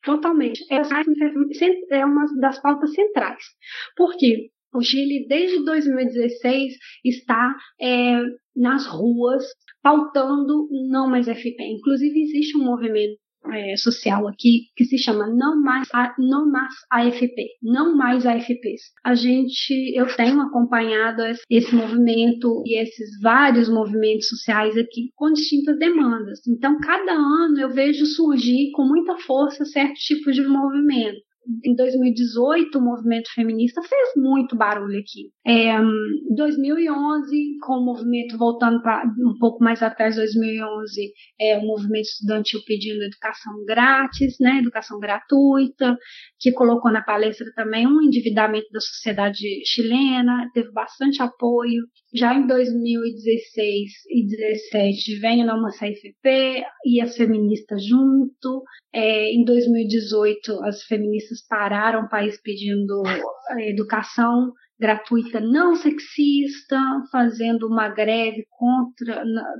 Speaker 4: Totalmente. É uma das pautas centrais. Por quê? O Chile, desde 2016, está nas ruas pautando não mais FP. Inclusive, existe um movimento social aqui que se chama Não Mais AFP, não mais AFPs. Eu tenho acompanhado esse movimento e esses vários movimentos sociais aqui com distintas demandas. Então, cada ano eu vejo surgir com muita força certos tipos de movimento. Em 2018, o movimento feminista fez muito barulho aqui. Em 2011, com o movimento, voltando para um pouco mais atrás, 2011, o movimento estudantil pedindo educação grátis, né, educação gratuita, que colocou na palestra também um endividamento da sociedade chilena, teve bastante apoio. Já em 2016 e 2017, vem o Não Mais AFP e as feministas junto. Em 2018, as feministas pararam o país pedindo educação gratuita não sexista, fazendo uma greve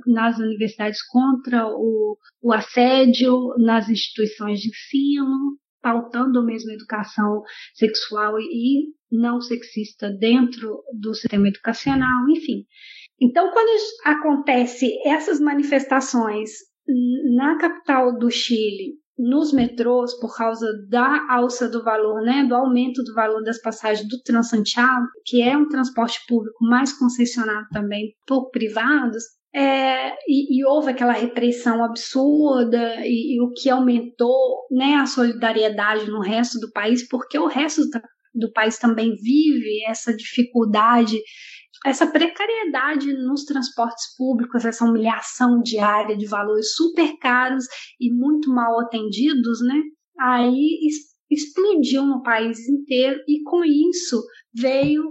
Speaker 4: nas universidades contra o assédio nas instituições de ensino, pautando mesmo a educação sexual e não sexista dentro do sistema educacional, enfim. Então, quando acontece essas manifestações na capital do Chile, nos metrôs, por causa da alça do valor, né, do aumento do valor das passagens do Transantiago, que é um transporte público mais concessionado também por privados, e houve aquela repressão absurda e o que aumentou, né, a solidariedade no resto do país, porque o resto do país também vive essa dificuldade, essa precariedade nos transportes públicos, essa humilhação diária de valores super caros e muito mal atendidos, né? Aí explodiu no país inteiro e com isso veio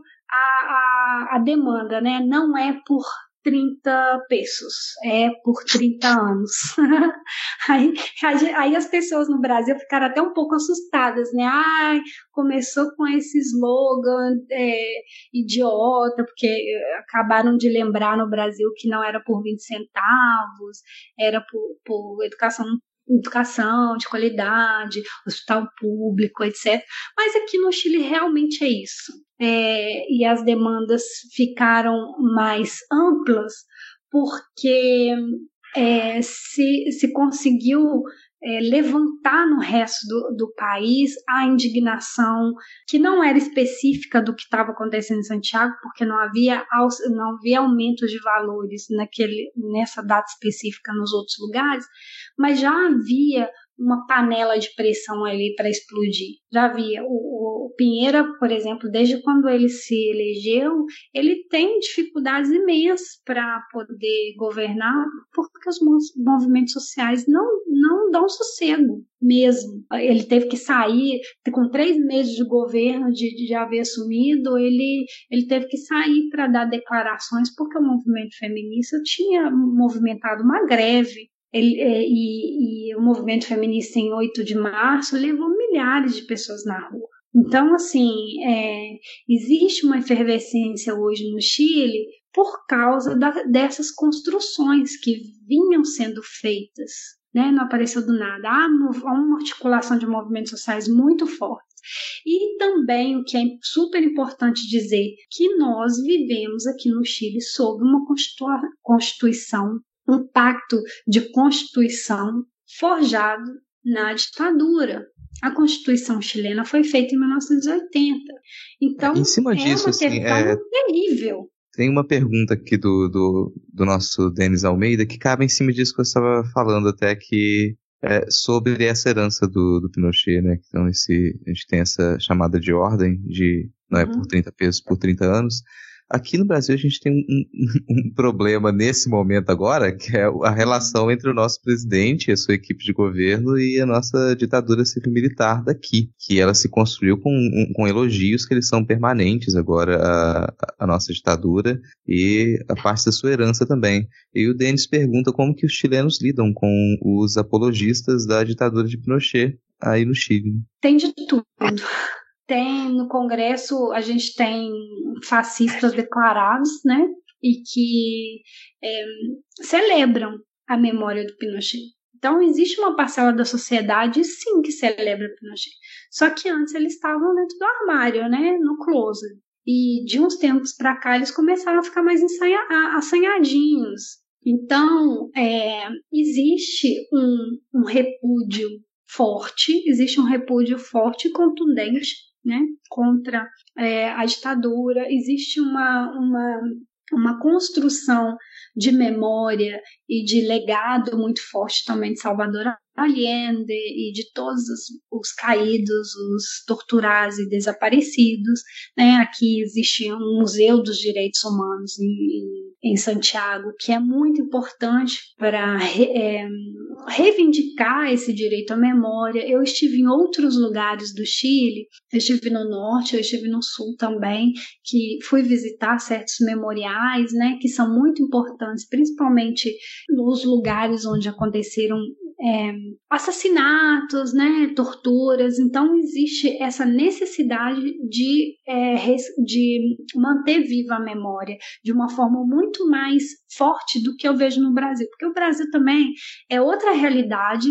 Speaker 4: a demanda, né? Não é por 30 pesos, é por 30 anos. Aí as pessoas no Brasil ficaram até um pouco assustadas, né? Começou com esse slogan idiota, porque acabaram de lembrar no Brasil que não era por 20 centavos, era por educação de qualidade, hospital público, etc. Mas aqui no Chile realmente é isso. E as demandas ficaram mais amplas porque se conseguiu levantar no resto do país a indignação que não era específica do que estava acontecendo em Santiago, porque não havia aumento de valores nessa data específica nos outros lugares, mas já havia uma panela de pressão ali para explodir. Já havia. O Piñera, por exemplo, desde quando ele se elegeu, ele tem dificuldades imensas para poder governar, porque os movimentos sociais não dão sossego mesmo. Ele teve que sair, com 3 meses de governo, de haver assumido, ele teve que sair para dar declarações, porque o movimento feminista tinha movimentado uma greve. E o movimento feminista em 8 de março levou milhares de pessoas na rua. Então, assim, existe uma efervescência hoje no Chile por causa dessas construções que vinham sendo feitas, né? Não apareceu do nada. Há uma articulação de movimentos sociais muito forte. E também, o que é super importante dizer, que nós vivemos aqui no Chile sob uma constituição, um pacto de constituição forjado na ditadura. A Constituição chilena foi feita em 1980. Então,
Speaker 1: em cima disso,
Speaker 4: uma questão terrível.
Speaker 1: Tem uma pergunta aqui do nosso Denis Almeida que cabe em cima disso que você estava falando até, que sobre essa herança do Pinochet, né? Então, a gente tem essa chamada de ordem de não é por 30 pesos por 30 anos. Aqui no Brasil a gente tem um problema nesse momento agora, que é a relação entre o nosso presidente e a sua equipe de governo e a nossa ditadura civil-militar daqui, que ela se construiu com elogios que eles são permanentes agora, a nossa ditadura e a parte da sua herança também. E o Denis pergunta como que os chilenos lidam com os apologistas da ditadura de Pinochet aí no Chile.
Speaker 4: Tem de tudo. Tem no Congresso, a gente tem fascistas declarados, né? E que celebram a memória do Pinochet. Então, existe uma parcela da sociedade, sim, que celebra o Pinochet. Só que antes eles estavam dentro do armário, né? No closet. E de uns tempos para cá, eles começaram a ficar mais assanhadinhos. Então, existe um repúdio forte, e contundente, né, contra a ditadura. Existe uma construção de memória e de legado muito forte também de Salvador Allende e de todos os caídos, os torturados e desaparecidos, né? Aqui existe um Museu dos Direitos Humanos em Santiago, que é muito importante para reivindicar esse direito à memória. Eu estive em outros lugares do Chile, eu estive no norte, eu estive no sul também, que fui visitar certos memoriais, né, que são muito importantes, principalmente nos lugares onde aconteceram assassinatos, né, torturas. Então existe essa necessidade de manter viva a memória de uma forma muito mais forte do que eu vejo no Brasil, porque o Brasil também é outra realidade,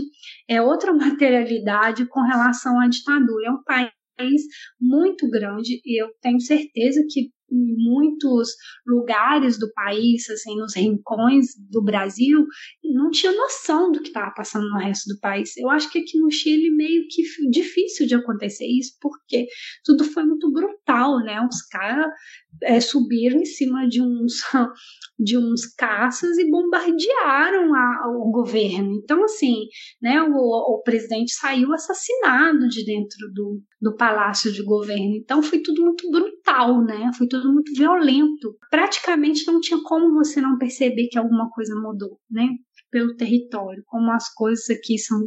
Speaker 4: é outra materialidade com relação à ditadura. É um país muito grande e eu tenho certeza que em muitos lugares do país, assim, nos rincões do Brasil, não tinha noção do que estava passando no resto do país. Eu acho que aqui no Chile meio que difícil de acontecer isso, porque tudo foi muito brutal, né? Os caras subiram em cima de uns caças e bombardearam o governo. Então, assim, né, o presidente saiu assassinado de dentro do palácio de governo. Então, foi tudo muito brutal, né? Foi tudo muito violento. Praticamente não tinha como você não perceber que alguma coisa mudou, né? Pelo território, como as coisas aqui são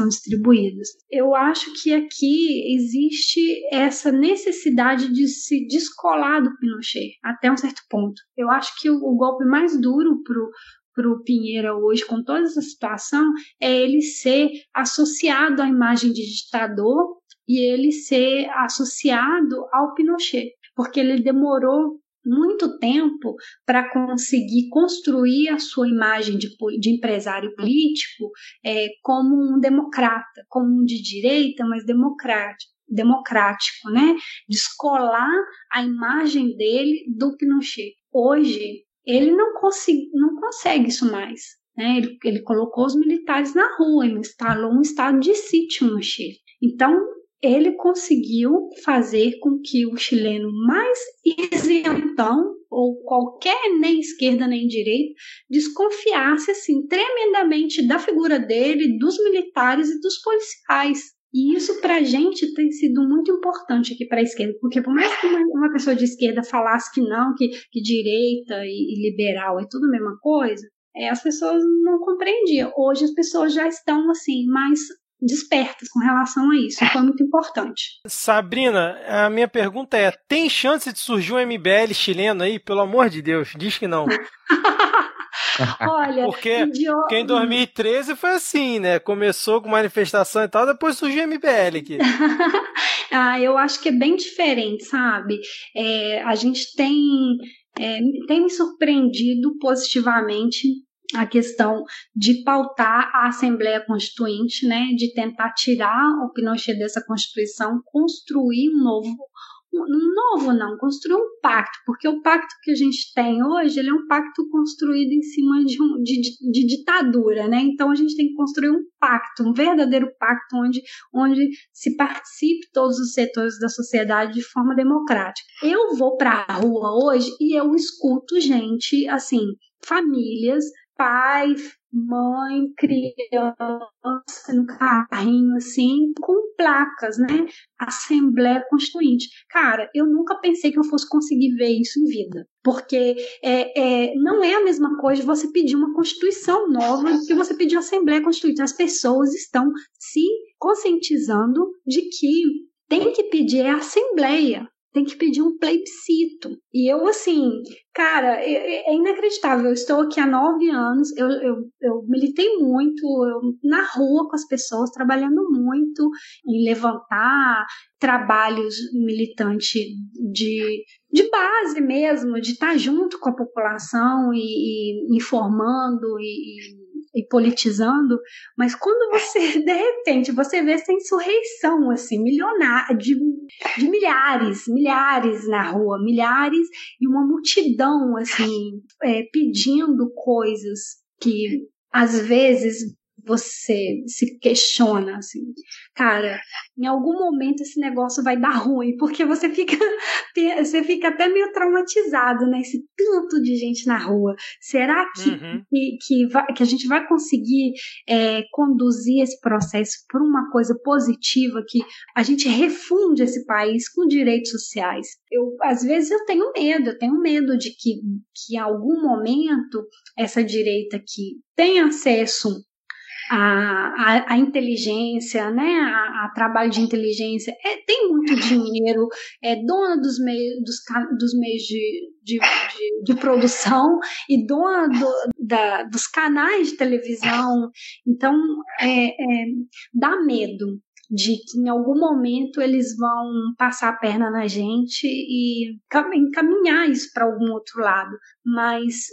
Speaker 4: distribuídas. Eu acho que aqui existe essa necessidade de se descolar do Pinochet até um certo ponto. Eu acho que o golpe mais duro pro Piñera hoje, com toda essa situação, é ele ser associado à imagem de ditador e ele ser associado ao Pinochet, porque ele demorou muito tempo para conseguir construir a sua imagem de empresário político como um democrata, como um de direita, mas democrático, né? Descolar a imagem dele do Pinochet. Hoje, ele não consegue isso mais. Né? Ele colocou os militares na rua, ele instalou um estado de sítio no Chile. Então, ele conseguiu fazer com que o chileno mais isentão, ou qualquer nem esquerda nem direita, desconfiasse assim, tremendamente da figura dele, dos militares e dos policiais. E isso pra gente tem sido muito importante aqui para a esquerda, porque por mais que uma pessoa de esquerda falasse que não, que direita e liberal é tudo a mesma coisa, as pessoas não compreendiam. Hoje as pessoas já estão assim, mais despertas com relação a isso. Foi muito importante.
Speaker 2: Sabrina, a minha pergunta é: tem chance de surgir um MBL chileno aí? Pelo amor de Deus, diz que não.
Speaker 4: Olha,
Speaker 2: porque em 2013 foi assim, né? Começou com manifestação e tal, depois surgiu o MBL aqui.
Speaker 4: Eu acho que é bem diferente, sabe? A gente tem me surpreendido positivamente a questão de pautar a Assembleia Constituinte, né, de tentar tirar o Pinochet dessa Constituição, construir construir um pacto, porque o pacto que a gente tem hoje, ele é um pacto construído em cima de ditadura, né, então a gente tem que construir um pacto, um verdadeiro pacto onde se participe todos os setores da sociedade de forma democrática. Eu vou para a rua hoje e eu escuto gente, assim, famílias, pai, mãe, criança no carrinho, assim, com placas, né? Assembleia Constituinte. Cara, eu nunca pensei que eu fosse conseguir ver isso em vida. Porque não é a mesma coisa você pedir uma Constituição nova do que você pedir uma Assembleia Constituinte. As pessoas estão se conscientizando de que tem que pedir a Assembleia. Tem que pedir um plebiscito. E eu, assim, cara, é inacreditável. Eu estou aqui há 9 anos, eu militei muito, na rua com as pessoas, trabalhando muito em levantar trabalhos militantes de base mesmo, de estar junto com a população e informando e politizando, mas quando você, de repente, você vê essa insurreição, assim, milionária, de milhares na rua, milhares e uma multidão, assim, pedindo coisas que, às vezes, você se questiona, assim, cara, em algum momento esse negócio vai dar ruim, porque você fica até meio traumatizado, né? Esse tanto de gente na rua. Será que a gente vai conseguir conduzir esse processo por uma coisa positiva, que a gente refunde esse país com direitos sociais? Às vezes eu tenho medo de que em algum momento essa direita que tem acesso a inteligência, né? A trabalho de inteligência, tem muito dinheiro, é dona dos meios de produção e dona dos canais de televisão. Então, dá medo de que em algum momento eles vão passar a perna na gente e encaminhar isso para algum outro lado. Mas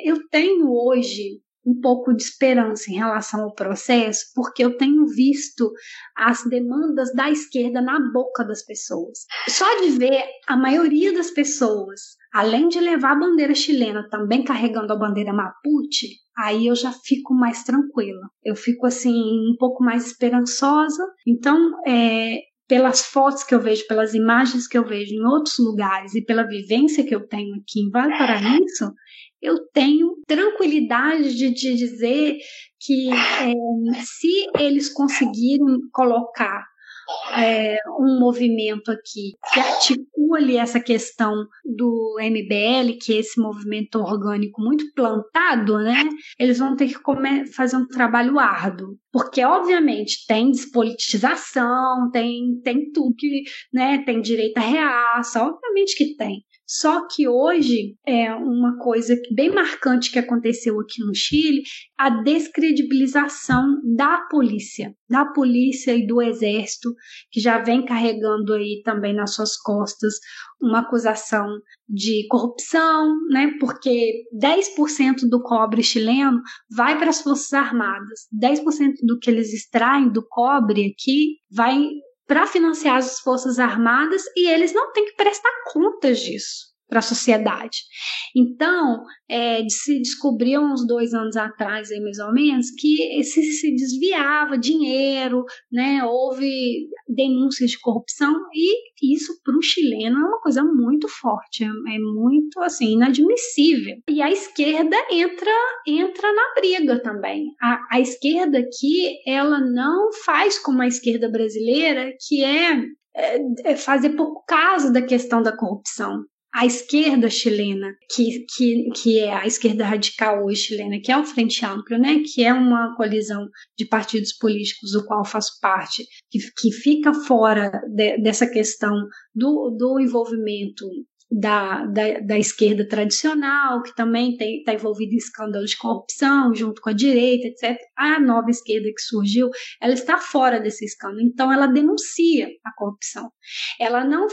Speaker 4: eu tenho hoje um pouco de esperança em relação ao processo, porque eu tenho visto as demandas da esquerda na boca das pessoas. Só de ver a maioria das pessoas, além de levar a bandeira chilena, também carregando a bandeira mapuche, aí eu já fico mais tranquila. Eu fico assim um pouco mais esperançosa. Então, pelas fotos que eu vejo, pelas imagens que eu vejo em outros lugares e pela vivência que eu tenho aqui em Valparaíso, eu tenho tranquilidade de dizer que se eles conseguirem colocar um movimento aqui que articule essa questão do MBL, que é esse movimento orgânico muito plantado, né? Eles vão ter que fazer um trabalho árduo, porque obviamente tem despolitização, tem tudo que, né? Tem direito à reaça, obviamente que tem. Só que hoje é uma coisa bem marcante que aconteceu aqui no Chile, a descredibilização da polícia e do exército, que já vem carregando aí também nas suas costas uma acusação de corrupção, né? Porque 10% do cobre chileno vai para as Forças Armadas, 10% do que eles extraem do cobre aqui vai para financiar as Forças Armadas e eles não têm que prestar contas disso para a sociedade. Então, se descobriu uns 2 anos atrás, aí, mais ou menos, que se desviava dinheiro, né? Houve denúncias de corrupção e isso para o chileno é uma coisa muito forte, é muito assim, inadmissível. E a esquerda entra na briga também. A esquerda aqui, ela não faz como a esquerda brasileira, que é fazer pouco caso da questão da corrupção. A esquerda chilena, que é a esquerda radical hoje chilena, que é o Frente Amplio, né, que é uma coalizão de partidos políticos do qual eu faço parte, que fica fora dessa questão do envolvimento da esquerda tradicional, que também está envolvida em escândalos de corrupção, junto com a direita, etc. A nova esquerda que surgiu, ela está fora desse escândalo, então ela denuncia a corrupção. Ela não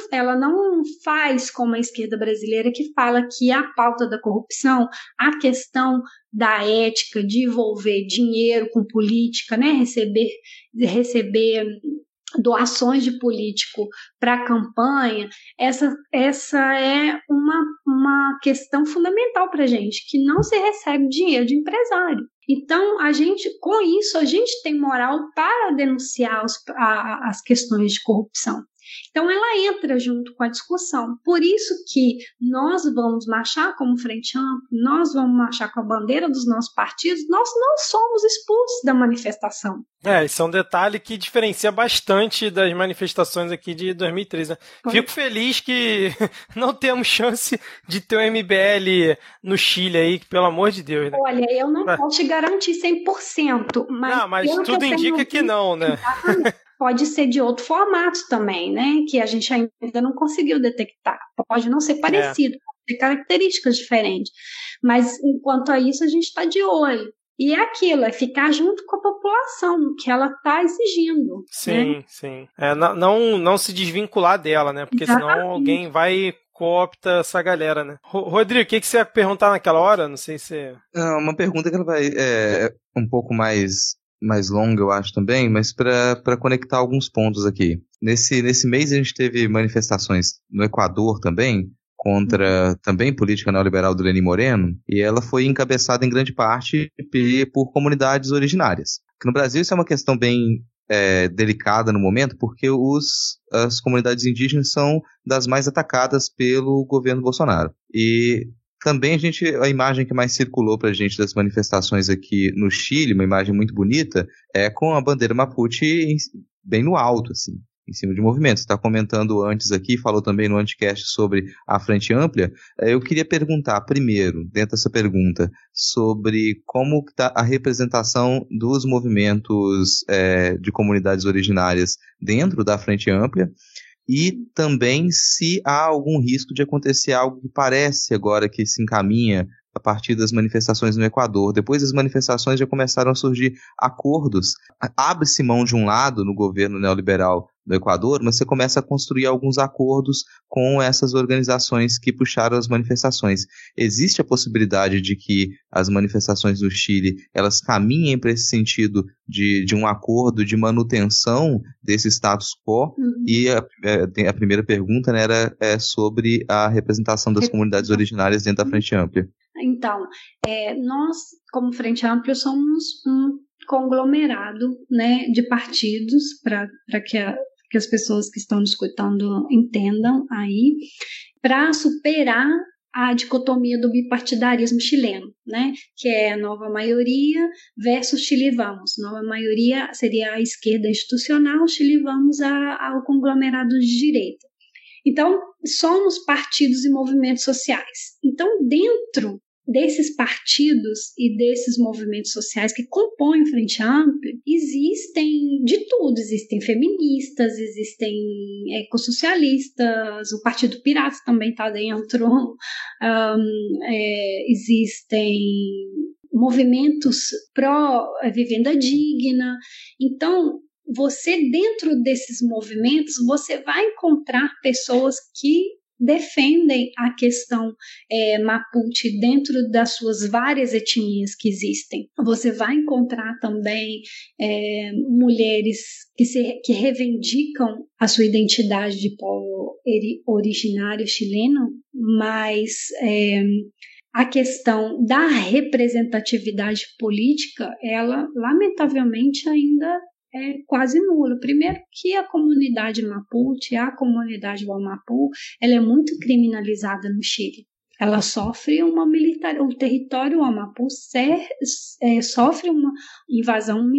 Speaker 4: faz como a esquerda brasileira, que fala que a pauta da corrupção, a questão da ética, de envolver dinheiro com política, né, receber doações de político para a campanha, essa é uma questão fundamental para a gente, que não se recebe dinheiro de empresário. Então, com isso, a gente tem moral para denunciar as questões de corrupção. Então, ela entra junto com a discussão. Por isso que nós vamos marchar como Frente Amplo, nós vamos marchar com a bandeira dos nossos partidos, nós não somos expulsos da manifestação.
Speaker 2: Isso é um detalhe que diferencia bastante das manifestações aqui de 2013. Né? Fico feliz que não temos chance de ter um MBL no Chile aí, pelo amor de Deus. Né?
Speaker 4: Olha, eu não posso te garantir 100%,
Speaker 2: mas tudo indica que não, né?
Speaker 4: Pode ser de outro formato também, né? Que a gente ainda não conseguiu detectar. Pode não ser parecido, pode ter características diferentes. Mas, enquanto a isso, a gente está de olho. E é aquilo, é ficar junto com a população, que ela está exigindo.
Speaker 2: Sim,
Speaker 4: né?
Speaker 2: sim. Não se desvincular dela, né? Porque senão alguém vai coopta essa galera, né? Rodrigo, o que você ia perguntar naquela hora? Não sei se...
Speaker 1: Uma pergunta que ela vai um pouco mais longa, eu acho também, mas para conectar alguns pontos aqui. Nesse mês a gente teve manifestações no Equador também, contra também política neoliberal do Lenín Moreno, e ela foi encabeçada em grande parte por comunidades originárias. No Brasil isso é uma questão bem delicada no momento, porque as comunidades indígenas são das mais atacadas pelo governo Bolsonaro. E também a imagem que mais circulou pra gente das manifestações aqui no Chile, uma imagem muito bonita, é com a bandeira mapuche bem no alto, assim. em cima de movimentos. Você está comentando antes aqui, falou também no Anticast sobre a Frente Ampla. Eu queria perguntar primeiro, dentro dessa pergunta, sobre como está a representação dos movimentos de comunidades originárias dentro da Frente Ampla, e também se há algum risco de acontecer algo que parece agora que se encaminha a partir das manifestações no Equador. Depois das manifestações já começaram a surgir acordos. Abre-se mão de um lado no governo neoliberal do Equador, mas você começa a construir alguns acordos com essas organizações que puxaram as manifestações. Existe a possibilidade de que as manifestações no Chile elas caminhem para esse sentido de um acordo de manutenção desse status quo? E a primeira pergunta, né, era sobre a representação das comunidades originárias dentro da Frente Ampla.
Speaker 4: Então, nós, como Frente Ampla, somos um conglomerado, né, de partidos, para que as pessoas que estão escutando entendam aí, para superar a dicotomia do bipartidarismo chileno, né, que é a Nova Maioria versus Chile Vamos. Nova Maioria seria a esquerda institucional, Chile Vamos ao conglomerado de direita. Então, somos partidos e movimentos sociais. Então, dentro desses partidos e desses movimentos sociais que compõem a Frente Ampla, existem de tudo. Existem feministas, existem ecossocialistas, o Partido Pirata também está dentro, existem movimentos pró-vivenda digna. Então, você, dentro desses movimentos, você vai encontrar pessoas que defendem a questão Mapuche dentro das suas várias etnias que existem. Você vai encontrar também mulheres que reivindicam a sua identidade de povo originário chileno, mas a questão da representatividade política, ela, lamentavelmente, ainda é quase nula. Primeiro que a comunidade Mapuche, a comunidade Wamapu, ela é muito criminalizada no Chile. Ela sofre o território Wamapu sofre uma invasão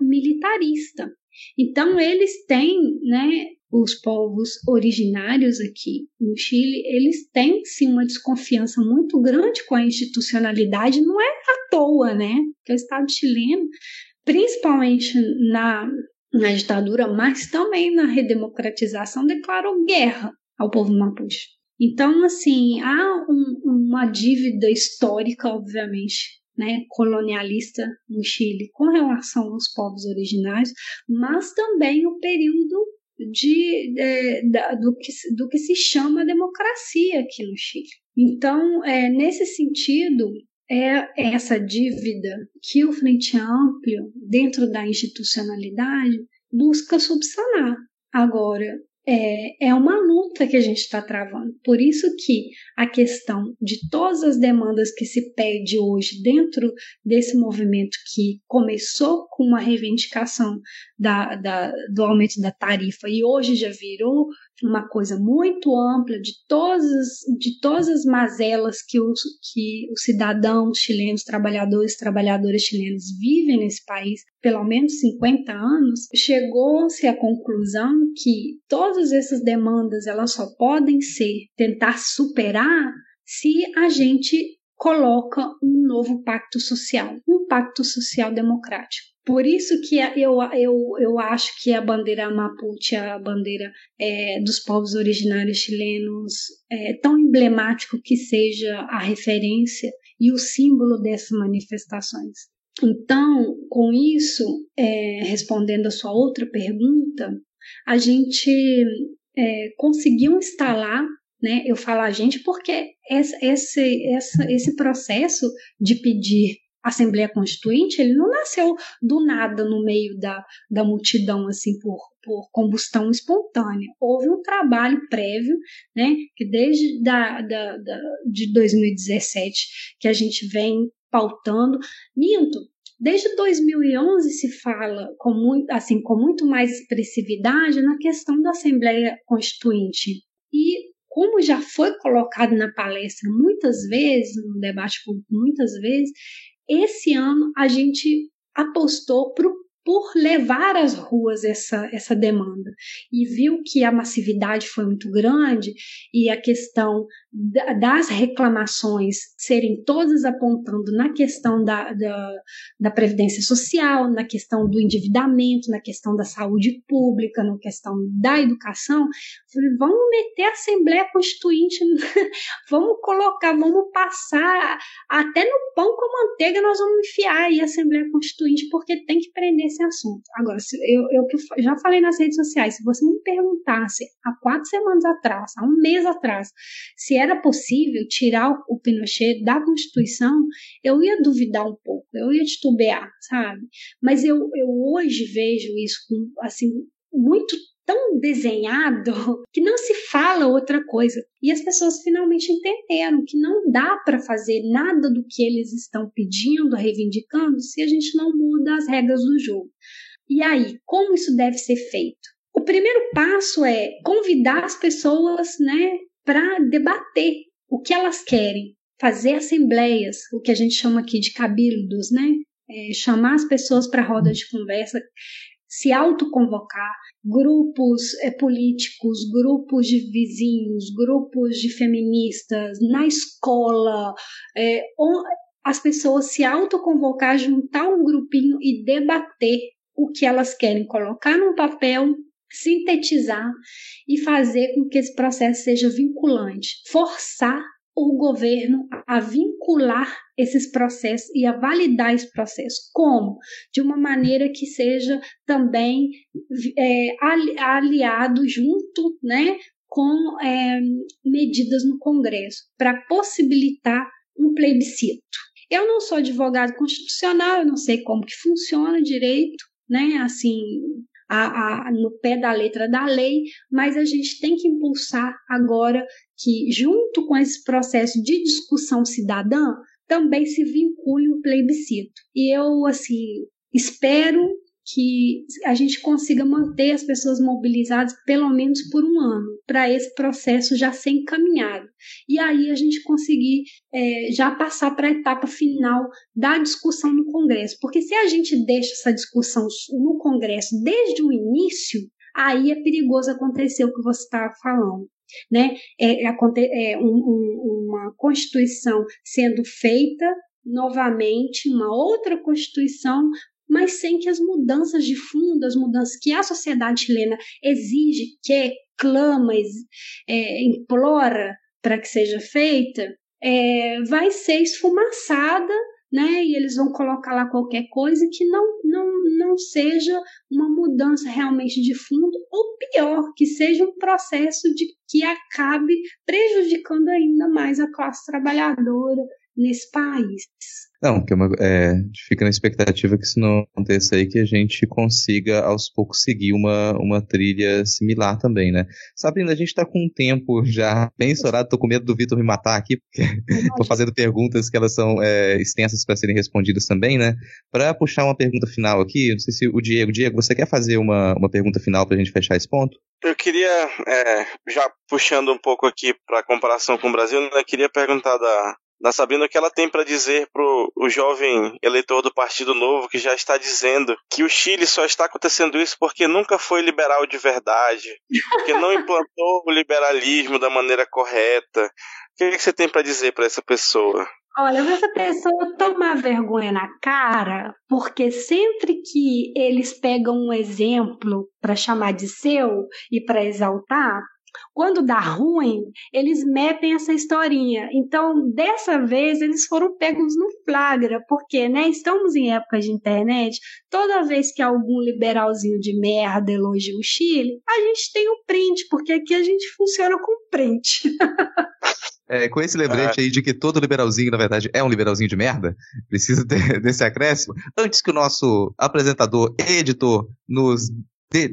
Speaker 4: militarista. Então, eles têm, né, os povos originários aqui no Chile, eles têm sim uma desconfiança muito grande com a institucionalidade, não é à toa, né, que o Estado chileno, principalmente na ditadura, mas também na redemocratização, declarou guerra ao povo mapuche. Então, assim, há uma dívida histórica, obviamente, né, colonialista no Chile com relação aos povos originários, mas também o período do que se chama democracia aqui no Chile. Então, nesse sentido, é essa dívida que o Frente Amplo, dentro da institucionalidade, busca subsanar. Agora, é uma luta que a gente está travando. Por isso que a questão de todas as demandas que se pede hoje dentro desse movimento que começou com uma reivindicação do aumento da tarifa e hoje já virou uma coisa muito ampla de todas as mazelas que os cidadãos chilenos, trabalhadoras chilenos vivem nesse país, pelo menos 50 anos, chegou-se à conclusão que todas essas demandas elas só podem tentar superar se a gente coloca um novo pacto social, um pacto social democrático. Por isso que eu acho que a bandeira Mapuche, a bandeira dos povos originários chilenos, é tão emblemático que seja a referência e o símbolo dessas manifestações. Então, com isso, respondendo a sua outra pergunta, a gente conseguiu instalar, né, eu falo a gente porque esse processo de pedir Assembleia Constituinte, ele não nasceu do nada no meio da multidão, assim, por combustão espontânea. Houve um trabalho prévio, né, que desde de 2017 que a gente vem pautando. Desde 2011 se fala com muito mais expressividade na questão da Assembleia Constituinte. E como já foi colocado na palestra muitas vezes, no debate público muitas vezes, esse ano a gente apostou para o por levar às ruas essa demanda. E viu que a massividade foi muito grande e a questão das reclamações serem todas apontando na questão da previdência social, na questão do endividamento, na questão da saúde pública, na questão da educação. Falei, vamos meter a Assembleia Constituinte, vamos passar até no pão com manteiga, nós vamos enfiar aí a Assembleia Constituinte, porque tem que prender esse assunto. Agora, eu já falei nas redes sociais, se você me perguntasse há 4 semanas atrás, há um mês atrás, se era possível tirar o Pinochet da Constituição, eu ia duvidar um pouco, eu ia titubear, sabe? Mas eu hoje vejo isso assim, muito tão desenhado que não se fala outra coisa. E as pessoas finalmente entenderam que não dá para fazer nada do que eles estão pedindo, reivindicando, se a gente não muda as regras do jogo. E aí, como isso deve ser feito? O primeiro passo é convidar as pessoas, né, para debater o que elas querem, fazer assembleias, o que a gente chama aqui de cabildos, né? Chamar as pessoas para a roda de conversa, se autoconvocar, grupos políticos, grupos de vizinhos, grupos de feministas, na escola, as pessoas se autoconvocar, juntar um grupinho e debater o que elas querem, colocar num papel, sintetizar e fazer com que esse processo seja vinculante, forçar o governo a vincular esses processos e a validar esse processo. Como? De uma maneira que seja também aliado junto, né, com medidas no Congresso, para possibilitar um plebiscito. Eu não sou advogado constitucional, eu não sei como que funciona direito, né, assim, no pé da letra da lei, mas a gente tem que impulsar agora que, junto com esse processo de discussão cidadã, também se vincule o plebiscito. E eu, assim, espero que a gente consiga manter as pessoas mobilizadas pelo menos por um ano, para esse processo já ser encaminhado. E aí a gente conseguir já passar para a etapa final da discussão no Congresso. Porque se a gente deixa essa discussão no Congresso desde o início, aí é perigoso acontecer o que você estava falando. Né? Uma Constituição sendo feita novamente, uma outra Constituição, mas sem que as mudanças de fundo, as mudanças que a sociedade chilena exige, quer, clama, implora para que seja feita, vai ser esfumaçada, né? E eles vão colocar lá qualquer coisa que não seja uma mudança realmente de fundo, ou pior, que seja um processo que acabe prejudicando ainda mais a classe trabalhadora nesse país.
Speaker 1: Não, que fica na expectativa que isso não aconteça aí, que a gente consiga aos poucos seguir uma trilha similar também, né? Sabrina, a gente tá com um tempo já bem estourado, tô com medo do Vitor me matar aqui, porque tô fazendo perguntas que elas são extensas para serem respondidas também, né? Para puxar uma pergunta final aqui, não sei se o Diego, você quer fazer uma pergunta final pra gente fechar esse ponto?
Speaker 3: Eu queria, já puxando um pouco aqui para comparação com o Brasil, eu queria perguntar da Sabrina o que ela tem para dizer pro o jovem eleitor do Partido Novo, que já está dizendo que o Chile só está acontecendo isso porque nunca foi liberal de verdade, porque não implantou o liberalismo da maneira correta. O que você tem para dizer para essa pessoa?
Speaker 4: Olha, essa pessoa toma vergonha na cara, porque sempre que eles pegam um exemplo para chamar de seu e para exaltar, quando dá ruim, eles metem essa historinha. Então, dessa vez, eles foram pegos no flagra, porque, né, estamos em época de internet, toda vez que algum liberalzinho de merda elogia o Chile, a gente tem um print, porque aqui a gente funciona com print.
Speaker 1: Com esse lembrete aí de que todo liberalzinho, na verdade, é um liberalzinho de merda, precisa desse acréscimo, antes que o nosso apresentador e editor nos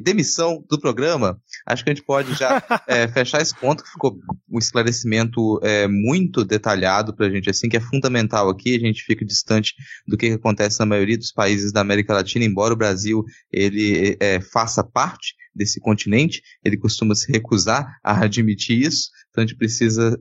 Speaker 1: demissão do programa, acho que a gente pode já fechar esse ponto, que ficou um esclarecimento muito detalhado pra gente, assim, que é fundamental aqui. A gente fica distante do que acontece na maioria dos países da América Latina, embora o Brasil ele faça parte desse continente, ele costuma se recusar a admitir isso, então a gente precisa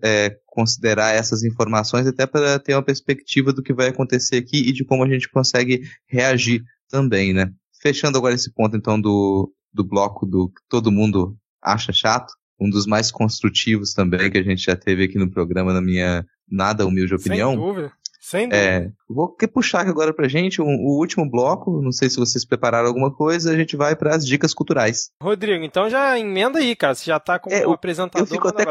Speaker 1: considerar essas informações até para ter uma perspectiva do que vai acontecer aqui e de como a gente consegue reagir também, né? fechando agora esse ponto, então, do bloco do que todo mundo acha chato, um dos mais construtivos também que a gente já teve aqui no programa, na minha nada humilde opinião.
Speaker 2: Sem dúvida. Sem dúvida.
Speaker 1: Vou puxar aqui agora pra gente o último bloco. Não sei se vocês prepararam alguma coisa. A gente vai para as dicas culturais.
Speaker 2: Rodrigo, então já emenda aí, cara. Você já tá como apresentador.
Speaker 1: Eu fico até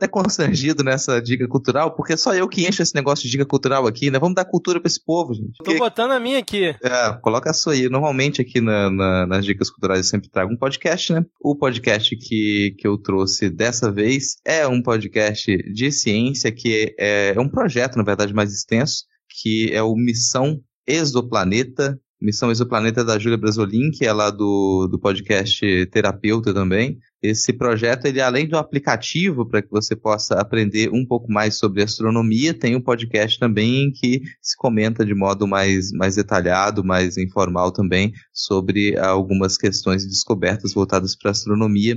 Speaker 1: constrangido nessa dica cultural, porque só eu que encho esse negócio de dica cultural aqui, né? Vamos dar cultura pra esse povo, gente.
Speaker 2: Tô botando a minha aqui.
Speaker 1: Coloca a sua aí. Normalmente aqui nas dicas culturais eu sempre trago um podcast, né? O podcast que eu trouxe dessa vez é um podcast de ciência, que é um projeto, na verdade, mais extenso, que é o Missão Exoplaneta. Missão Exoplaneta da Júlia Brasolin, que é lá do podcast Terapeuta também. Esse projeto, ele além do aplicativo para que você possa aprender um pouco mais sobre astronomia, tem um podcast também em que se comenta de modo mais detalhado, mais informal também, sobre algumas questões e descobertas voltadas para astronomia.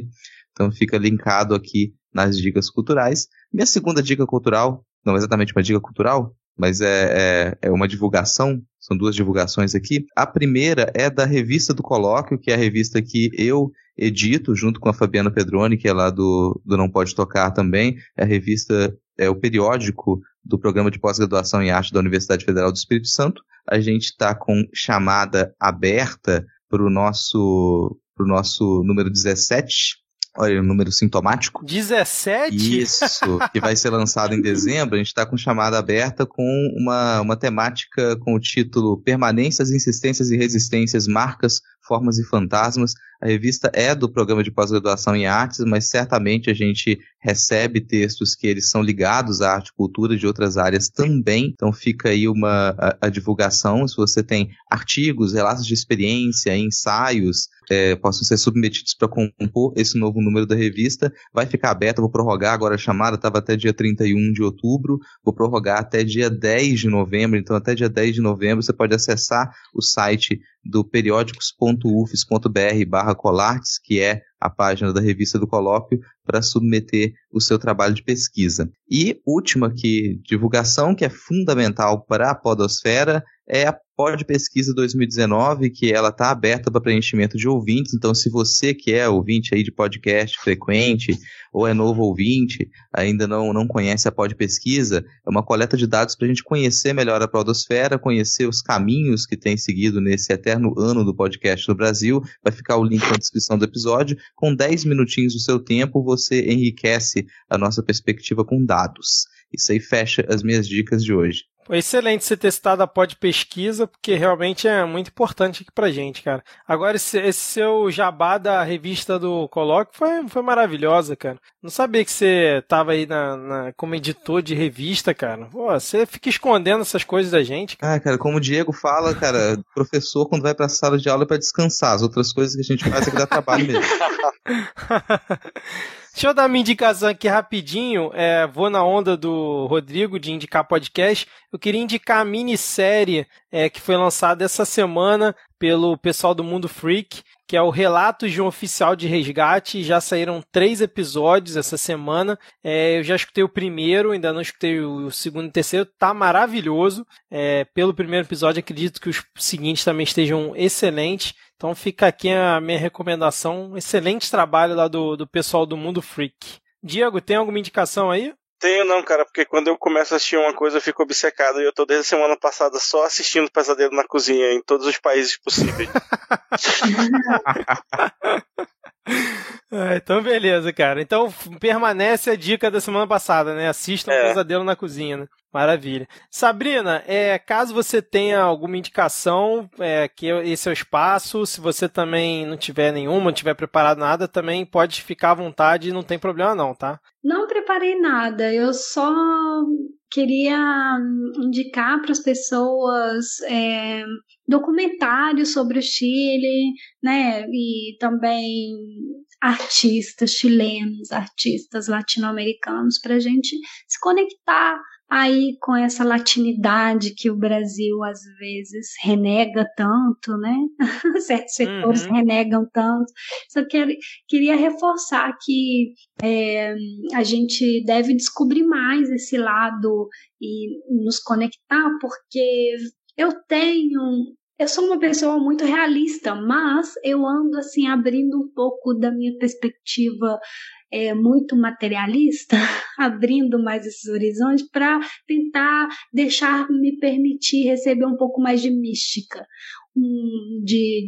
Speaker 1: Então fica linkado aqui nas dicas culturais. Minha segunda dica cultural, não exatamente uma dica cultural, mas é uma divulgação, são duas divulgações aqui. A primeira é da Revista do Colóquio, que é a revista que eu edito, junto com a Fabiana Pedroni, que é lá do Não Pode Tocar também. A revista é o periódico do Programa de Pós-Graduação em Arte da Universidade Federal do Espírito Santo. A gente está com chamada aberta para o nosso número 17, olha, o número sintomático.
Speaker 2: 17?
Speaker 1: Isso, que vai ser lançado em dezembro. A gente está com chamada aberta com uma temática com o título Permanências, Insistências e Resistências, Marcas, Formas e Fantasmas. A revista é do Programa de Pós-Graduação em Artes, mas certamente a gente recebe textos que eles são ligados à arte e cultura de outras áreas também. Então fica aí a divulgação. Se você tem artigos, relatos de experiência, ensaios, possam ser submetidos para compor esse novo número da revista, vai ficar aberto. Eu vou prorrogar agora a chamada, estava até dia 31 de outubro, vou prorrogar até dia 10 de novembro, então até dia 10 de novembro você pode acessar o site do periódicos.ufes.br/colartes, que é a página da Revista do Colóquio, para submeter o seu trabalho de pesquisa. E última divulgação, que é fundamental para a podosfera, é a Pod Pesquisa 2019, que ela está aberta para preenchimento de ouvintes. Então, se você que é ouvinte aí de podcast frequente, ou é novo ouvinte, ainda não conhece a Pod Pesquisa, é uma coleta de dados para a gente conhecer melhor a podosfera, conhecer os caminhos que tem seguido nesse eterno ano do podcast no Brasil. Vai ficar o link na descrição do episódio. Com 10 minutinhos do seu tempo, você enriquece a nossa perspectiva com dados. Isso aí fecha as minhas dicas de hoje.
Speaker 2: Foi excelente você ter citado a Pod Pesquisa, porque realmente é muito importante aqui pra gente, cara. Agora, esse seu jabá da revista do Colóquio foi maravilhosa, cara. Não sabia que você tava aí como editor de revista, cara. Pô, você fica escondendo essas coisas da gente, cara.
Speaker 1: Cara, como o Diego fala, cara, professor quando vai pra sala de aula é pra descansar. As outras coisas que a gente faz é que dá trabalho mesmo.
Speaker 2: Deixa eu dar minha indicação aqui rapidinho. Vou na onda do Rodrigo de indicar podcast. Eu queria indicar a minissérie que foi lançada essa semana pelo pessoal do Mundo Freak, que é o Relatos de um Oficial de Resgate. Já saíram 3 episódios essa semana. Eu já escutei o primeiro, ainda não escutei o segundo e terceiro. Tá maravilhoso. Pelo primeiro episódio, acredito que os seguintes também estejam excelentes. Então fica aqui a minha recomendação. Excelente trabalho lá do pessoal do Mundo Freak. Diego, tem alguma indicação aí?
Speaker 3: Tenho não, cara, porque quando eu começo a assistir uma coisa eu fico obcecado e eu tô desde a semana passada só assistindo Pesadelo na Cozinha em todos os países possíveis.
Speaker 2: Então beleza, cara. Então permanece a dica da semana passada, né? Assistam Pesadelo na Cozinha, né? Maravilha. Sabrina, caso você tenha alguma indicação, que esse é o espaço. Se você também não tiver nenhuma, não tiver preparado nada, também pode ficar à vontade, não tem problema não, tá?
Speaker 4: Não preparei nada, eu só queria indicar para as pessoas documentários sobre o Chile, né? E também artistas chilenos, artistas latino-americanos, para a gente se conectar aí com essa latinidade que o Brasil às vezes renega tanto, né? Certos setores renegam tanto. Só queria reforçar que a gente deve descobrir mais esse lado e nos conectar, porque eu tenho eu sou uma pessoa muito realista, mas eu ando assim abrindo um pouco da minha perspectiva muito materialista, abrindo mais esses horizontes para tentar me permitir receber um pouco mais de mística, de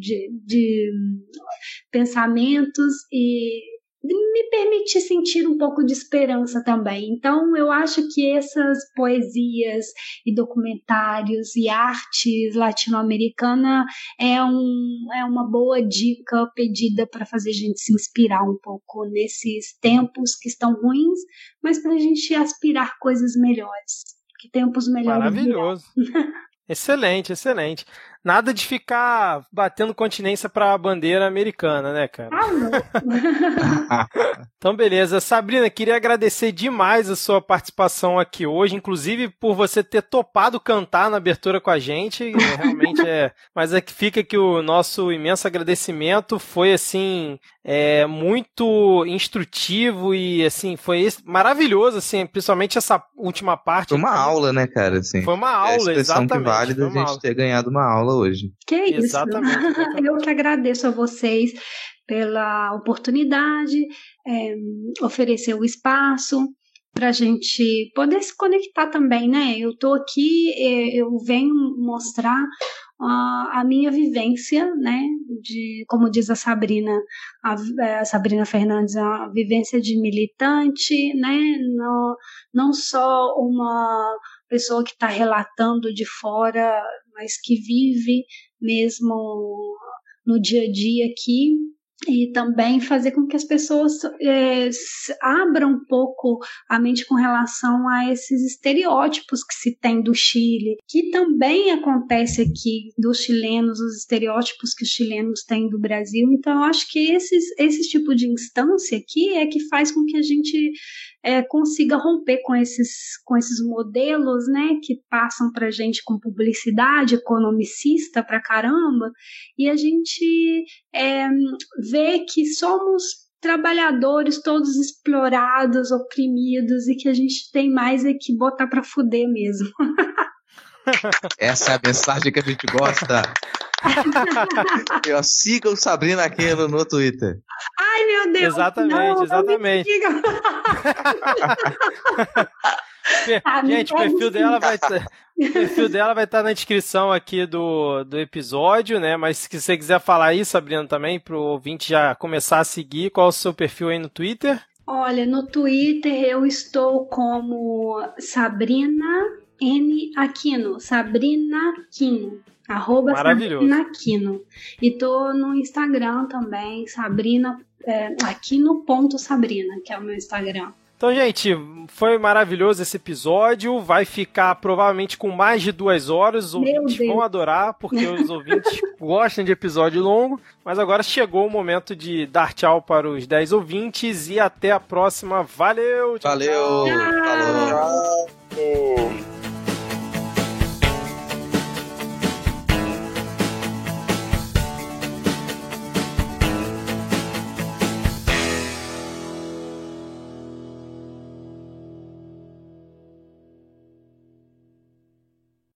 Speaker 4: pensamentos e me permitir sentir um pouco de esperança também. Então, eu acho que essas poesias e documentários e artes latino-americana é uma boa dica pedida para fazer a gente se inspirar um pouco nesses tempos que estão ruins, mas para a gente aspirar coisas melhores. Que tempos melhores.
Speaker 2: Maravilhoso. Excelente, excelente. Nada de ficar batendo continência para a bandeira americana, né, cara? Então, beleza. Sabrina, queria agradecer demais a sua participação aqui hoje, inclusive por você ter topado cantar na abertura com a gente. Realmente Mas aqui fica aqui o nosso imenso agradecimento. Foi, assim, muito instrutivo e, assim, foi maravilhoso, assim, principalmente essa última parte.
Speaker 1: Foi uma aula, né, cara? Assim,
Speaker 2: foi uma aula, exatamente.
Speaker 1: Que válida a gente ter ganhado uma aula hoje.
Speaker 4: Que isso.
Speaker 2: Exatamente.
Speaker 4: Eu que agradeço a vocês pela oportunidade, oferecer o espaço para a gente poder se conectar também, né? Eu estou aqui, eu venho mostrar a minha vivência, né? Como diz a Sabrina Fernandes, a vivência de militante, né? Não só uma pessoa que está relatando de fora, mas que vive mesmo no dia a dia aqui, e também fazer com que as pessoas abram um pouco a mente com relação a esses estereótipos que se tem do Chile, que também acontece aqui dos chilenos, os estereótipos que os chilenos têm do Brasil. Então, eu acho que esse tipo de instância aqui é que faz com que a gente consiga romper com esses modelos, né, que passam pra gente com publicidade economicista pra caramba, e a gente vê que somos trabalhadores todos explorados, oprimidos, e que a gente tem mais que botar pra fuder mesmo.
Speaker 1: Essa é a mensagem que a gente gosta. Sigam Sabrina Aquino no Twitter.
Speaker 4: Ai, meu Deus.
Speaker 2: Exatamente, exatamente. Gente, o perfil dela vai estar na descrição aqui do episódio, né? Mas se você quiser falar aí, Sabrina, também, para o ouvinte já começar a seguir, qual é o seu perfil aí no Twitter?
Speaker 4: Olha, no Twitter eu estou como Sabrina N. Aquino, Sabrina Aquino.
Speaker 2: Maravilhoso.
Speaker 4: Aquino. E tô no Instagram também, Aquino.Sabrina, que é o meu Instagram.
Speaker 2: Então, gente, foi maravilhoso esse episódio. Vai ficar provavelmente com mais de 2 horas. Os ouvintes vão adorar, porque os ouvintes gostam de episódio longo. Mas agora chegou o momento de dar tchau para os 10 ouvintes e até a próxima. Valeu!
Speaker 1: Valeu!
Speaker 3: Tchau.